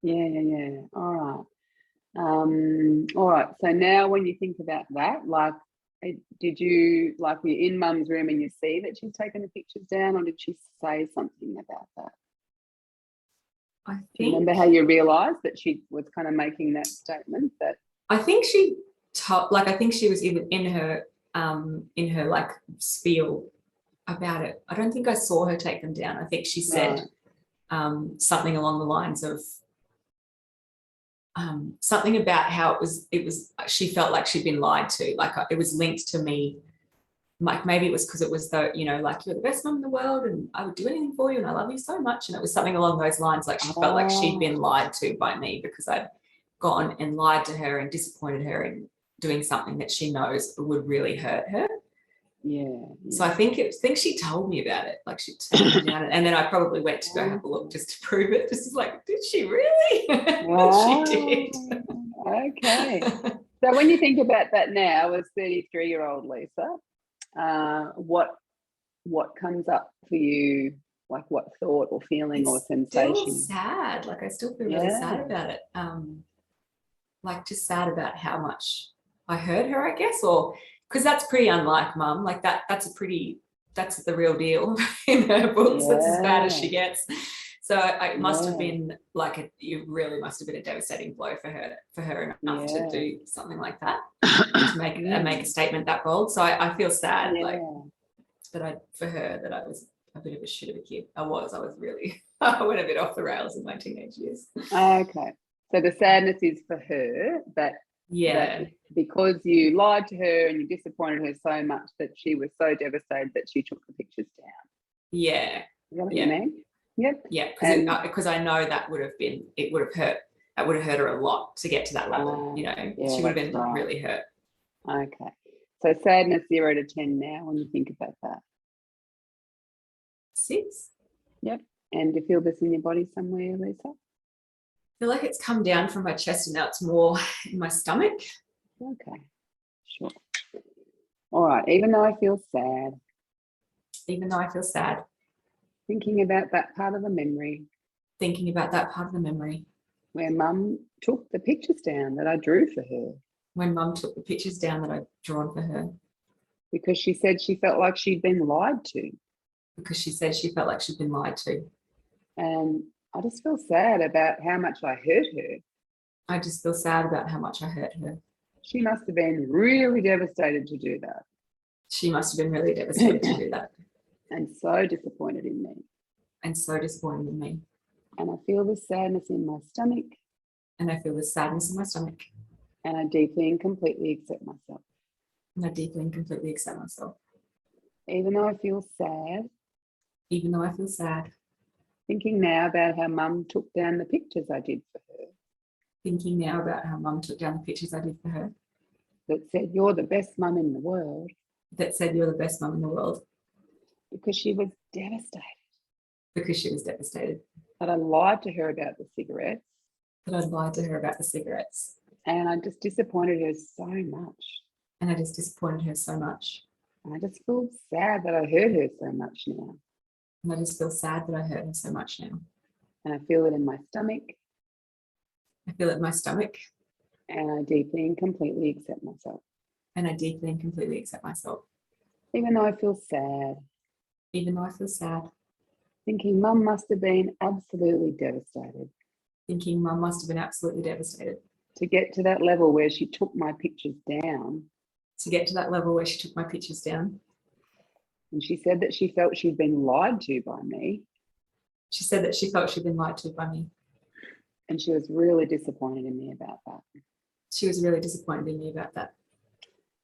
Yeah. All right. So now when you think about that, like, did you, like, were you in Mum's room and you see that she's taken the pictures down, or did she say something about that? Do you remember how you realised that she was kind of making that statement? That I think she I think she was even in her like spiel about it. I don't think I saw her take them down. I think she said something along the lines of something about how it was she felt like she'd been lied to, like it was linked to me, like maybe it was because it was the, you know, like, you're the best mum in the world and I would do anything for you and I love you so much, and it was something along those lines, like she felt like she'd been lied to by me because I'd gone and lied to her and disappointed her in doing something that she knows would really hurt her. So I think she told me about it, like she told me about it, and then I probably went to go have a look just to prove it, just like, did she really? She did. Okay. So when you think about that now as 33-year-old Lisa, what comes up for you? Like, what thought or feeling or sensation? Still sad. Like, I still feel really sad about it. Like, just sad about how much I hurt her, I guess, or because that's pretty unlike Mum. Like that's the real deal in her books. That's as bad as she gets. So it must have been like it really must have been a devastating blow for her enough to do something like that, to make a statement that bold. So I feel sad, like for her that I was a bit of a shit of a kid. I was really I went a bit off the rails in my teenage years. Okay, so the sadness is for her, that because you lied to her and you disappointed her so much that she was so devastated that she took the pictures down. Yeah. Is that what you mean? Yep. Yeah, because I know that would have hurt. That would have hurt her a lot to get to that level. You know, she would have been really hurt. Okay. So sadness 0 to 10 now when you think about that. 6. Yep. And do you feel this in your body somewhere, Lisa? I feel like it's come down from my chest and now it's more in my stomach. Okay, sure. All right, even though I feel sad. Even though I feel sad. Thinking about that part of the memory. Thinking about that part of the memory. Where Mum took the pictures down that I drew for her. When Mum took the pictures down that I'd drawn for her. Because she said she felt like she'd been lied to. Because she said she felt like she'd been lied to. And I just feel sad about how much I hurt her. I just feel sad about how much I hurt her. She must have been really devastated to do that. She must have been really devastated to do that. And so disappointed in me. And so disappointed in me. And I feel the sadness in my stomach. And I feel the sadness in my stomach. And I deeply and completely accept myself. And I deeply and completely accept myself. Even though I feel sad. Even though I feel sad. Thinking now about how Mum took down the pictures I did for her. Thinking now about how Mum took down the pictures I did for her. That said, you're the best mum in the world. That said, you're the best mum in the world. Because she was devastated. Because she was devastated. That I lied to her about the cigarettes. That I lied to her about the cigarettes. And I just disappointed her so much. And I just disappointed her so much. And I just feel sad that I hurt her so much now. And I just feel sad that I hurt her so much now. And I feel it in my stomach. I feel it in my stomach. And I deeply and completely accept myself. And I deeply and completely accept myself. Even though I feel sad. Even though I feel sad. Thinking Mum must have been absolutely devastated. Thinking Mum must have been absolutely devastated. To get to that level where she took my pictures down. To get to that level where she took my pictures down. And she said that she felt she'd been lied to by me. She said that she felt she'd been lied to by me. And she was really disappointed in me about that. She was really disappointed in me about that.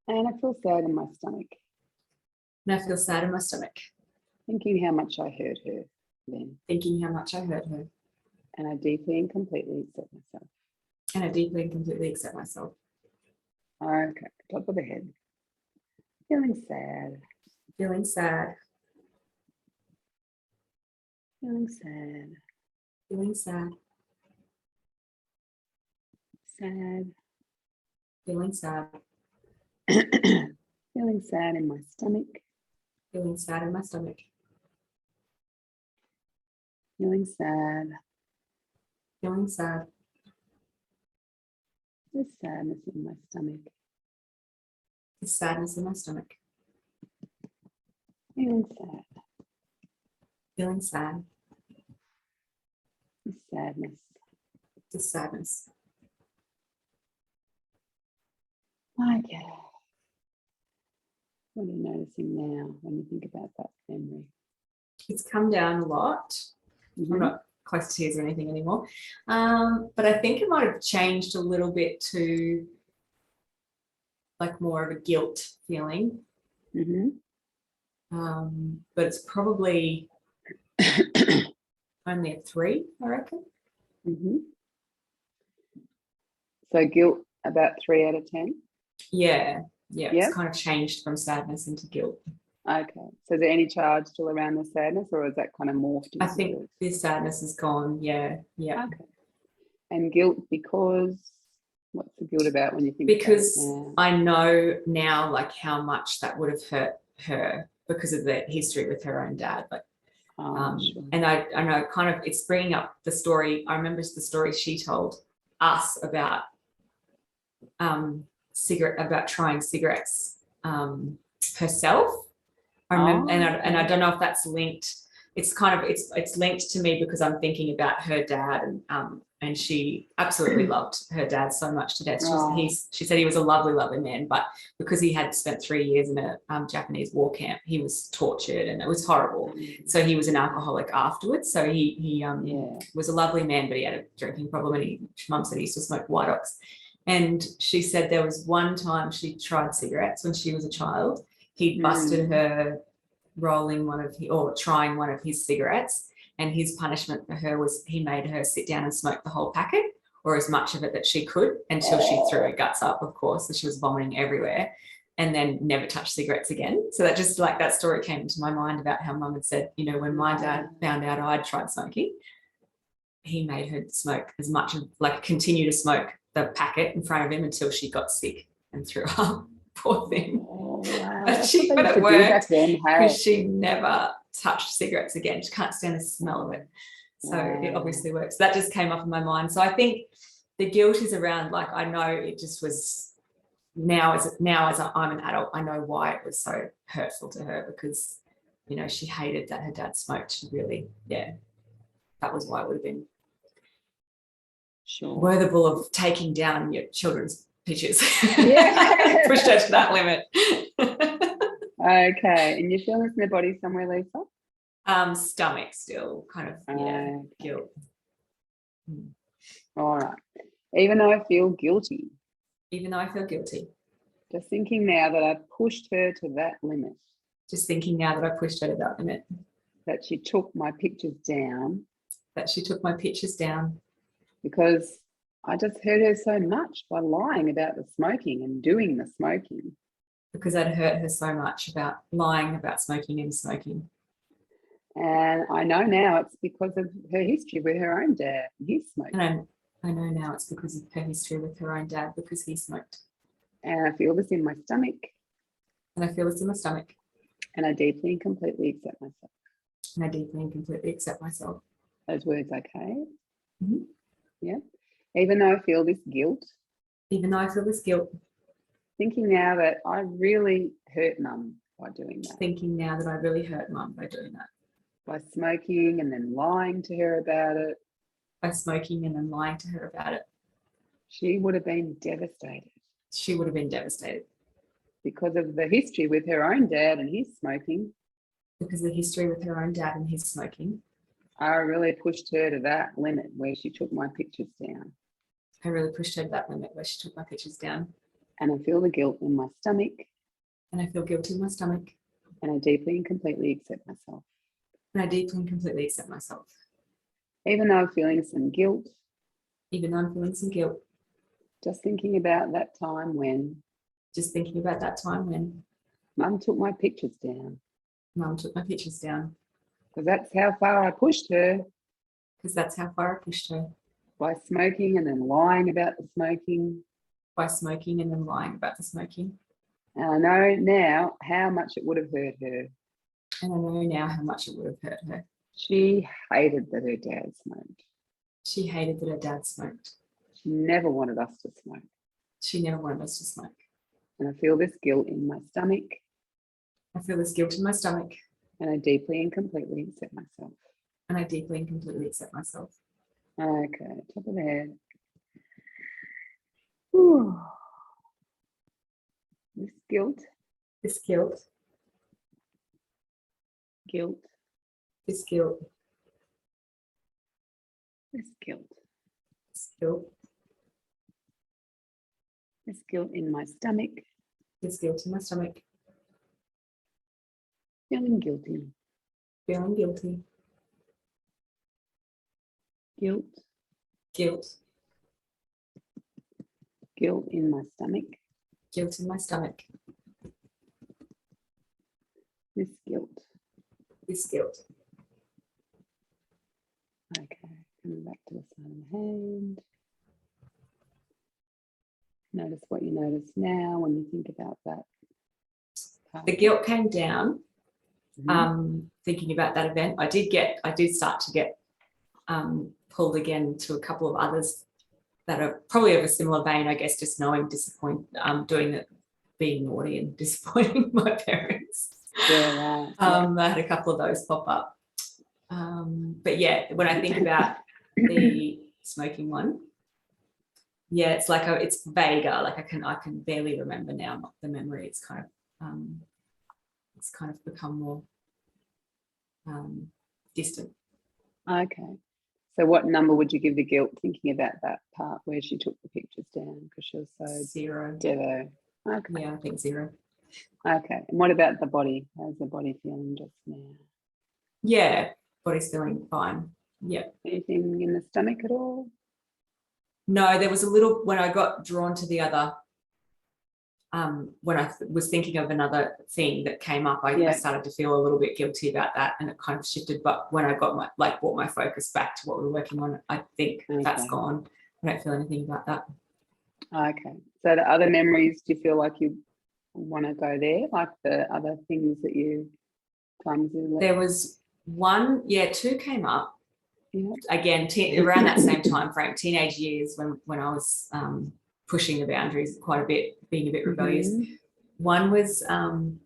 And I feel sad in my stomach. And I feel sad in my stomach. Thinking how much I hurt her then. Thinking how much I hurt her. And I deeply and completely accept myself. And I deeply and completely accept myself. Okay, top of the head. Feeling sad. Feeling sad. Feeling sad. Feeling sad. Sad. Feeling sad. Feeling sad in my stomach. Feeling sad in my stomach. Feeling sad. Feeling sad. There's sadness in my stomach. There's sadness in my stomach. Feeling sad. Feeling sad. There's sadness. There's sadness. Okay. What are you noticing now when you think about that memory? It's come down a lot. I'm not close to tears or anything anymore. But I think it might have changed a little bit to like more of a guilt feeling. But it's probably only a 3, I reckon. So guilt about 3 out of 10? Yeah. It's kind of changed from sadness into guilt. Okay. So is there any charge still around the sadness, or is that kind of morphed? I think this sadness is gone. Yeah. Okay. And guilt because, what's the guilt about when you think because about it now? I know now like how much that would have hurt her because of the history with her own dad. Like, Sure. and I know kind of it's bringing up the story. I remember the story she told us about trying cigarettes herself. I remember, and I don't know if that's linked. It's kind of it's linked to me because I'm thinking about her dad, and she absolutely loved her dad so much to death. She said he was a lovely, lovely man, but because he had spent 3 years in a Japanese war camp, he was tortured and it was horrible. So he was an alcoholic afterwards. So he was a lovely man, but he had a drinking problem, and Mum said he used to smoke White Ox. And she said there was one time she tried cigarettes when she was a child. He busted her trying one of his cigarettes, and his punishment for her was he made her sit down and smoke the whole packet, or as much of it that she could, until she threw her guts up, of course, and she was vomiting everywhere, and then never touched cigarettes again. So that just like that story came into my mind about how Mum had said, you know, when my dad found out I'd tried smoking, he made her smoke as much, like continue to smoke the packet in front of him until she got sick and threw up. Poor thing. Oh, wow. But it worked because she never touched cigarettes again. She can't stand the smell of it. So it obviously works. That just came up in my mind. So I think the guilt is around, like, I know it just was now as I'm an adult, I know why it was so hurtful to her, because, you know, she hated that her dad smoked. She really, that was why it would have been worthable of taking down your children's pictures. Pushed her to that limit. Okay. And you feel this in the body somewhere, Lisa? Stomach still, kind of, guilt. All right. Even though I feel guilty. Even though I feel guilty. Just thinking now that I pushed her to that limit. Just thinking now that I pushed her to that limit. That she took my pictures down. That she took my pictures down. Because I just hurt her so much by lying about the smoking and doing the smoking. Because I'd hurt her so much about lying about smoking and smoking. And I know now it's because of her history with her own dad. He smoked. And I know now it's because of her history with her own dad, because he smoked. And I feel this in my stomach. And I feel this in my stomach. And I deeply and completely accept myself. And I deeply and completely accept myself. Those words okay? Mm-hmm. Yeah. Even though I feel this guilt. Even though I feel this guilt. Thinking now that I really hurt Mum by doing that. Thinking now that I really hurt Mum by doing that. By smoking and then lying to her about it. By smoking and then lying to her about it. She would have been devastated. She would have been devastated. Because of the history with her own dad and his smoking. Because of the history with her own dad and his smoking. I really pushed her to that limit where she took my pictures down. I really pushed her to that limit where she took my pictures down. And I feel the guilt in my stomach. And I feel guilty in my stomach. And I deeply and completely accept myself. And I deeply and completely accept myself. Even though I'm feeling some guilt. Even though I'm feeling some guilt. Just thinking about that time when. Just thinking about that time when. Mum took my pictures down. Mum took my pictures down. Because that's how far I pushed her. Because that's how far I pushed her. By smoking and then lying about the smoking. By smoking and then lying about the smoking. And I know now how much it would have hurt her. And I know now how much it would have hurt her. She hated that her dad smoked. She hated that her dad smoked. She never wanted us to smoke. She never wanted us to smoke. And I feel this guilt in my stomach. I feel this guilt in my stomach. And I deeply and completely accept myself. And I deeply and completely accept myself. Okay, top of the head. Whew. This guilt. This guilt. Guilt. This guilt. This guilt. This guilt. This guilt in my stomach. This guilt in my stomach. Feeling guilty. Feeling guilty. Guilt. Guilt. Guilt in my stomach. Guilt in my stomach. This guilt. This guilt. Okay, coming back to the side of the hand. Notice what you notice now when you think about that part. The guilt came down. Thinking about that event, I did start to get pulled again to a couple of others that are probably of a similar vein, I guess, just knowing doing it, being naughty and disappointing my parents. Yeah, right. I had a couple of those pop up. But yeah, when I think about the smoking one, yeah, it's like it's vaguer. Like I can barely remember now. Not the memory. It's kind of become more distant. Okay. So what number would you give the guilt thinking about that part where she took the pictures down because she was so 0. devo? Okay. Yeah, I think 0. Okay. And what about the body? How's the body feeling just now? Yeah, body's feeling fine. Yeah. Anything in the stomach at all? No, there was a little when I got drawn to the other. When I was thinking of another thing that came up, I started to feel a little bit guilty about that, and it kind of shifted. But when I got brought my focus back to what we were working on, I think that's gone. I don't feel anything about that. Okay. So the other memories, do you feel like you want to go there, like the other things that you clumsily? There was one, 2 came up. Yeah. Again, around that same time frame, teenage years when I was pushing the boundaries quite a bit, being a bit rebellious. One was the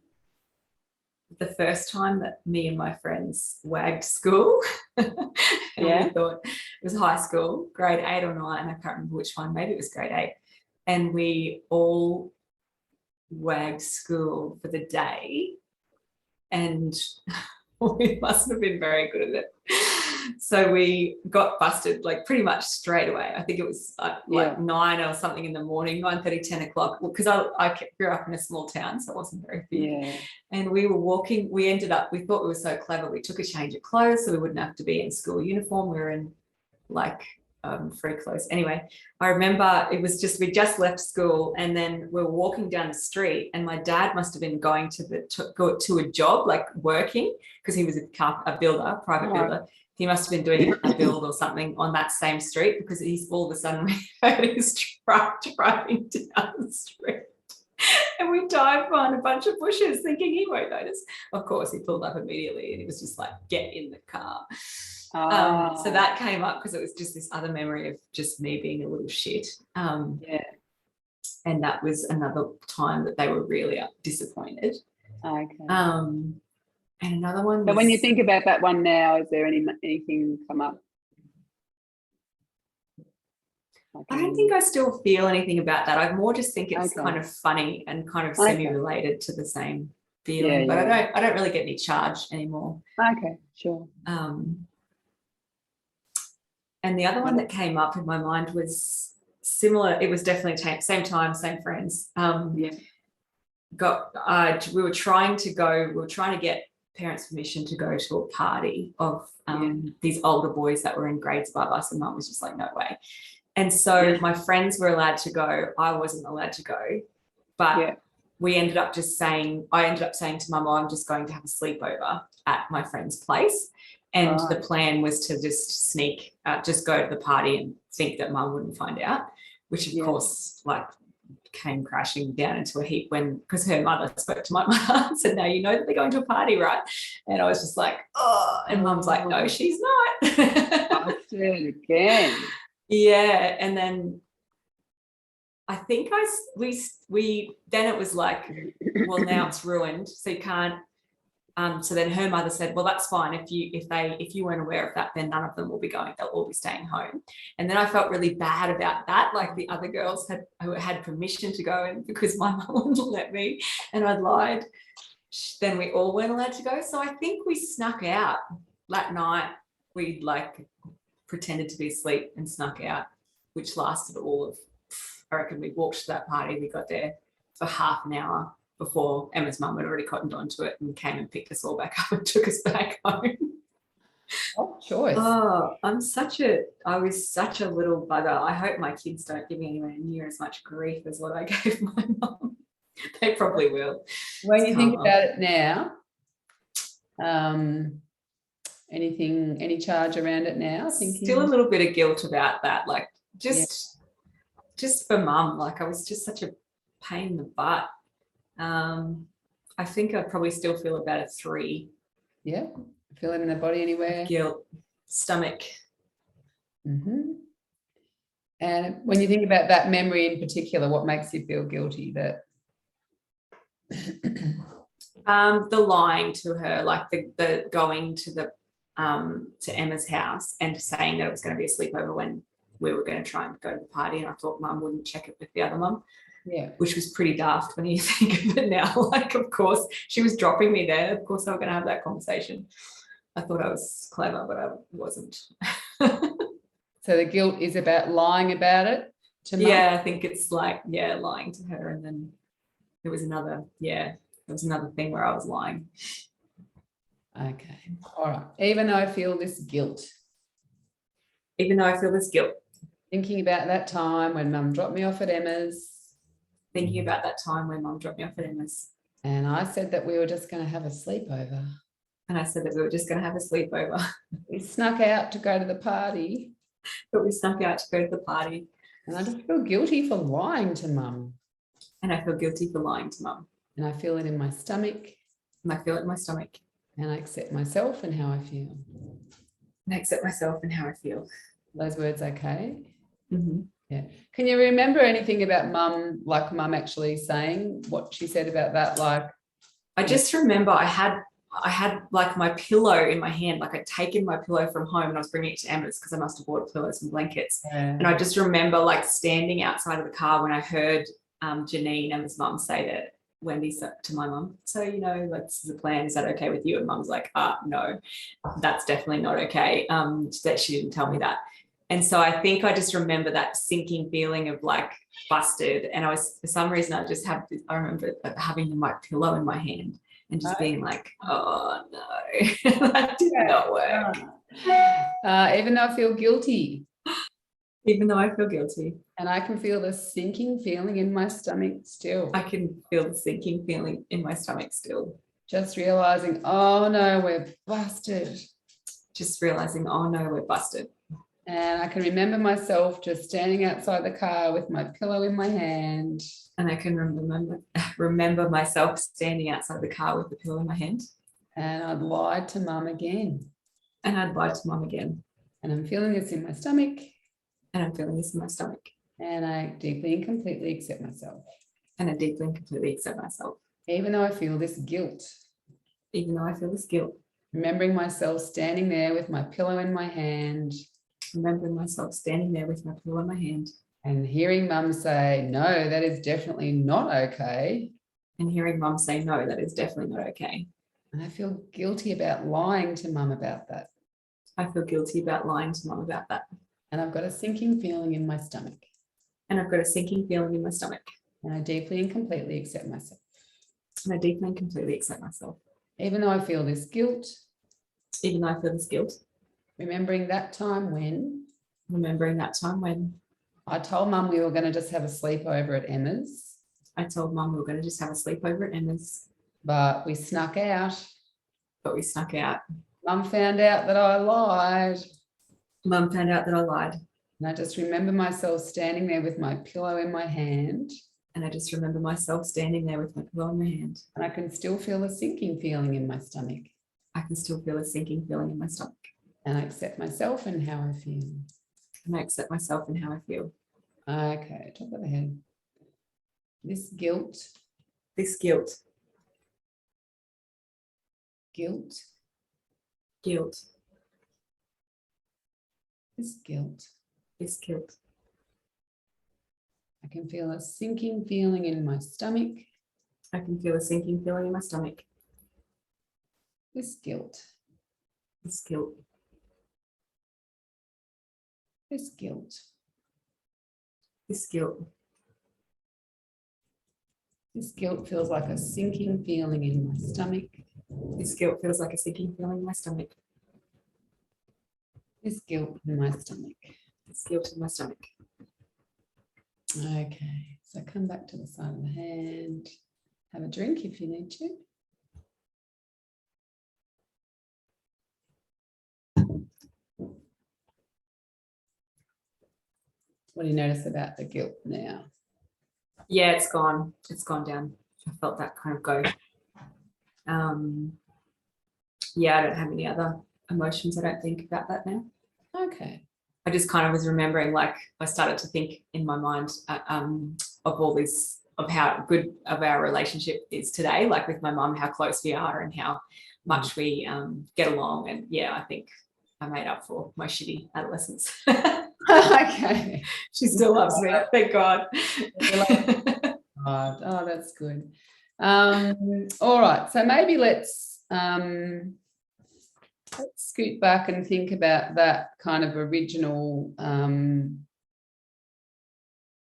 first time that me and my friends wagged school. And we thought it was high school, grade 8 or 9. I can't remember which one, maybe it was grade 8. And we all wagged school for the day. And we mustn't have been very good at it. So we got busted like pretty much straight away. I think it was like 9 or something in the morning, 9:30, 10 o'clock, because I grew up in a small town, so it wasn't very big. Yeah. And we were walking, we thought we were so clever. We took a change of clothes so we wouldn't have to be in school uniform. We were in like free clothes. Anyway, I remember it was we just left school, and then we were walking down the street, and my dad must have been going to a job, like working, because he was a builder, private builder. He must have been doing a build or something on that same street, because all of a sudden we heard his truck driving down the street. And we dived behind a bunch of bushes thinking he won't notice. Of course, he pulled up immediately, and he was just like, get in the car. So that came up because it was just this other memory of just me being a little shit. And that was another time that they were really disappointed. Okay. And another one was, but when you think about that one now, is there anything come up? I don't think I still feel anything about that. I more just think it's kind of funny and kind of semi-related to the same feeling. But I don't really get any charge anymore. Okay, sure. And the other one that came up in my mind was similar. It was definitely same time, same friends. We were trying to get parents' permission to go to a party of these older boys that were in grades above us, and Mum was just like, no way. And so my friends were allowed to go. I wasn't allowed to go, but I ended up saying to Mum, I'm just going to have a sleepover at my friend's place. And the plan was to just just go to the party and think that Mum wouldn't find out, which of course, like, came crashing down into a heap because her mother spoke to my mum and said, "No, you know that they're going to a party, right?" And I was just like, "Oh," and Mum's like, "No, she's not." Busted again. Yeah, and then I think we then it was like, well, now it's ruined, so you can't. So then her mother said, "Well, that's fine. If you weren't aware of that, then none of them will be going. They'll all be staying home." And then I felt really bad about that. Like the other girls had permission to go, and because my mum wouldn't let me, and I'd lied, then we all weren't allowed to go. So I think we snuck out that night. We like pretended to be asleep and snuck out, which lasted I reckon we walked to that party. We got there for half an hour before Emma's mum had already cottoned onto it and came and picked us all back up and took us back home. What choice? Oh, I was such a little bugger. I hope my kids don't give me anywhere near as much grief as what I gave my mum. They probably will. When you think about it now, any charge around it now? Still a little bit of guilt about that. Like just for mum, like I was just such a pain in the butt. I think I probably still feel about a 3. Yeah, feel it in the body anywhere? Guilt, stomach. Mm-hmm. And when you think about that memory in particular, what makes you feel guilty? That the lying to her, like the going to Emma's house and saying that it was going to be a sleepover when we were going to try and go to the party, and I thought mum wouldn't check it with the other mum. Yeah, which was pretty daft when you think of it now. Like, of course, she was dropping me there. Of course, they were going to have that conversation. I thought I was clever, but I wasn't. So the guilt is about lying about it to mum? Yeah, I think it's like, lying to her. And then there was another thing where I was lying. Okay. All right. Even though I feel this guilt. Thinking about that time when mum dropped me off at Emma's. And I said that we were just going to have a sleepover. We snuck out to go to the party. And I just feel guilty for lying to mum. And I feel it in my stomach. And I accept myself and how I feel. Those words okay? Mm-hmm. Yeah. Can you remember anything about mum, like mum actually saying what she said about that? Like, I just remember I had like my pillow in my hand, like I'd taken my pillow from home and I was bringing it to Emma's because I must have bought pillows and blankets. Yeah. And I just remember like standing outside of the car when I heard Janine, Emma's mum, say that Wendy to my mum, "So, like, this is a plan. Is that okay with you?" And mum's like, "No, that's definitely not okay." That she didn't tell me that. And so I think I just remember that sinking feeling of like busted. And for some reason, I remember having my pillow in my hand and just being like, "Oh no," that did not work. Even though I feel guilty. And I can feel the sinking feeling in my stomach still. Just realizing, oh no, we're busted. And I can remember myself just standing outside the car with my pillow in my hand. And I can remember myself standing outside the car with the pillow in my hand. And I'd lied to mum again. And I'm feeling this in my stomach. And I deeply and completely accept myself. Even though I feel this guilt. Remembering myself standing there with my pillow in my hand. And hearing mum say, "No, that is definitely not okay." And I feel guilty about lying to mum about that. And I've got a sinking feeling in my stomach. And I deeply and completely accept myself. Even though I feel this guilt. Remembering that time when. I told mum we were going to just have a sleepover at Emma's. But we snuck out. Mum found out that I lied. And I just remember myself standing there with my pillow in my hand. And I just remember myself standing there with my pillow in my hand. And I can still feel a sinking feeling in my stomach. I can still feel a sinking feeling in my stomach. And I accept myself and how I feel. And I accept myself and how I feel. Okay, top of the head. This guilt. This guilt. Guilt. Guilt. This guilt. This guilt. I can feel a sinking feeling in my stomach. I can feel a sinking feeling in my stomach. This guilt. This guilt. This guilt. This guilt. This guilt feels like a sinking feeling in my stomach. This guilt feels like a sinking feeling in my stomach. This guilt in my stomach. This guilt in my stomach. Okay, so come back to the side of the hand. Have a drink if you need to. What do you notice about the guilt now? Yeah, it's gone. It's gone down. I felt that kind of go. Yeah, I don't have any other emotions, I don't think, about that now. Okay. I just kind of was remembering, like, I started to think in my mind of all this, of how good of our relationship is today, like with my mum, how close we are and how much we get along. And yeah, I think I made up for my shitty adolescence. Okay. She still loves me, thank God. Oh, that's good. All right, so maybe let's scoot back and think about that kind of original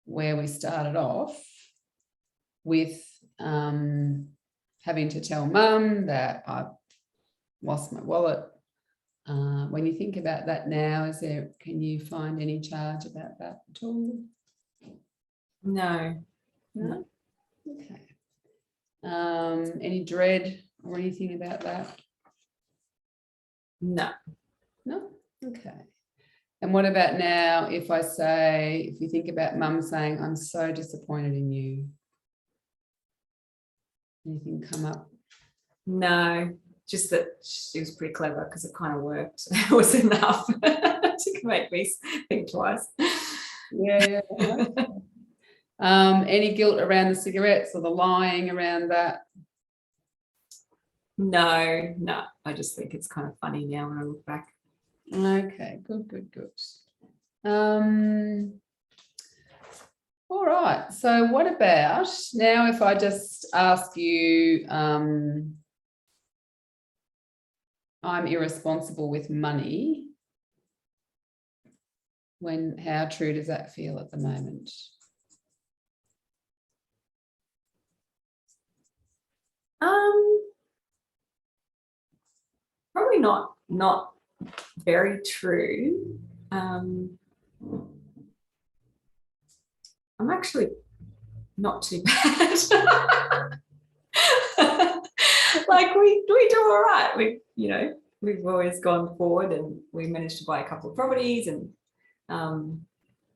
where we started off with having to tell mum that I've lost my wallet. When you think about that now, can you find any charge about that at all? No. No? Okay. Any dread or anything about that? No. No? Okay. And what about now if you think about mum saying, I'm so disappointed in you? Anything come up? No, just that she was pretty clever because it kind of worked. It was enough to make me think twice. Yeah. Any guilt around the cigarettes or the lying around that? No. I just think it's kind of funny now when I look back. Okay, good. All right, so what about now if I just ask you, I'm irresponsible with money. How true does that feel at the moment? Probably not very true. I'm actually not too bad. Like we do all right. We've always gone forward and we managed to buy a couple of properties, and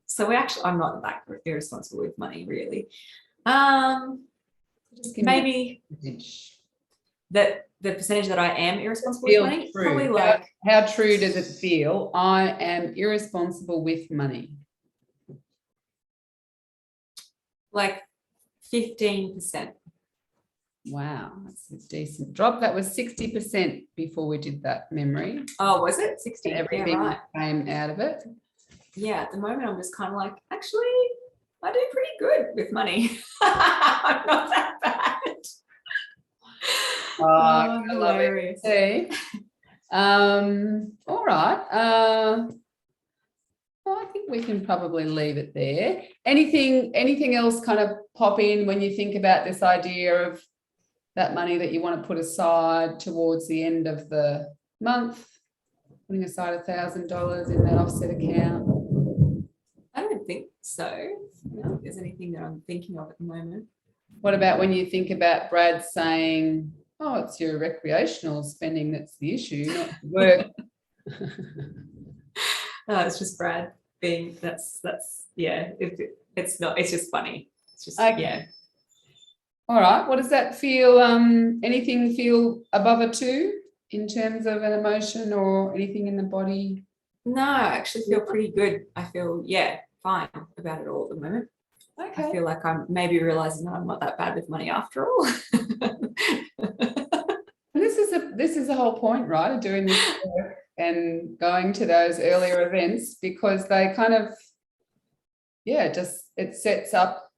so I'm not that irresponsible with money really. Maybe that the percentage that I am irresponsible with money, true. probably like how true does it feel? I am irresponsible with money. Like 15%. Wow, that's a decent drop. That was 60% before we did that memory. Oh, was it 60? Everything yeah, right. came out of it. Yeah, at the moment I'm just kind of like, actually, I do pretty good with money. I'm not that bad. Oh, I love hilarious. it. All right. I think we can probably leave it there. Anything else kind of pop in when you think about this idea of that money that you want to put aside towards the end of the month, putting aside $1,000 in that offset account? I don't think so. I don't think there's anything that I'm thinking of at the moment. What about when you think about Brad saying, oh, it's your recreational spending that's the issue, not work? It's just Brad being, that's yeah, it's not, it's just funny. It's just, Okay. yeah. All right. What does that feel? Anything feel above a 2 in terms of an emotion or anything in the body? No, I actually feel pretty good. I feel, fine about it all at the moment. Okay. I feel like I'm maybe realizing that I'm not that bad with money after all. This is the whole point, right, of doing this work and going to those earlier events, because they kind of, it sets up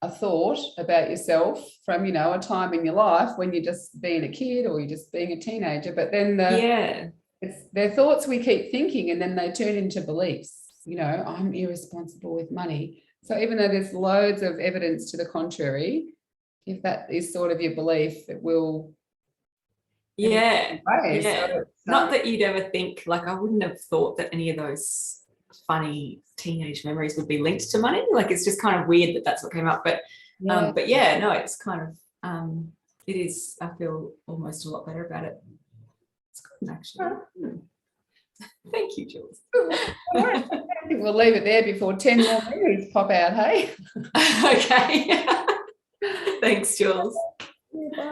a thought about yourself from, a time in your life when you're just being a kid or you're just being a teenager, but then they're thoughts we keep thinking and then they turn into beliefs. I'm irresponsible with money. So even though there's loads of evidence to the contrary, if that is sort of your belief, it will. Yeah. So not that you'd ever think, like, I wouldn't have thought that any of those funny teenage memories would be linked to money. Like, it's just kind of weird that that's what came up. But no, it's kind of, it is, I feel almost a lot better about it. It's good, actually. Thank you, Jules. I think we'll leave it there before 10 more memories pop out, hey? Okay. Thanks, Jules. Yeah, bye.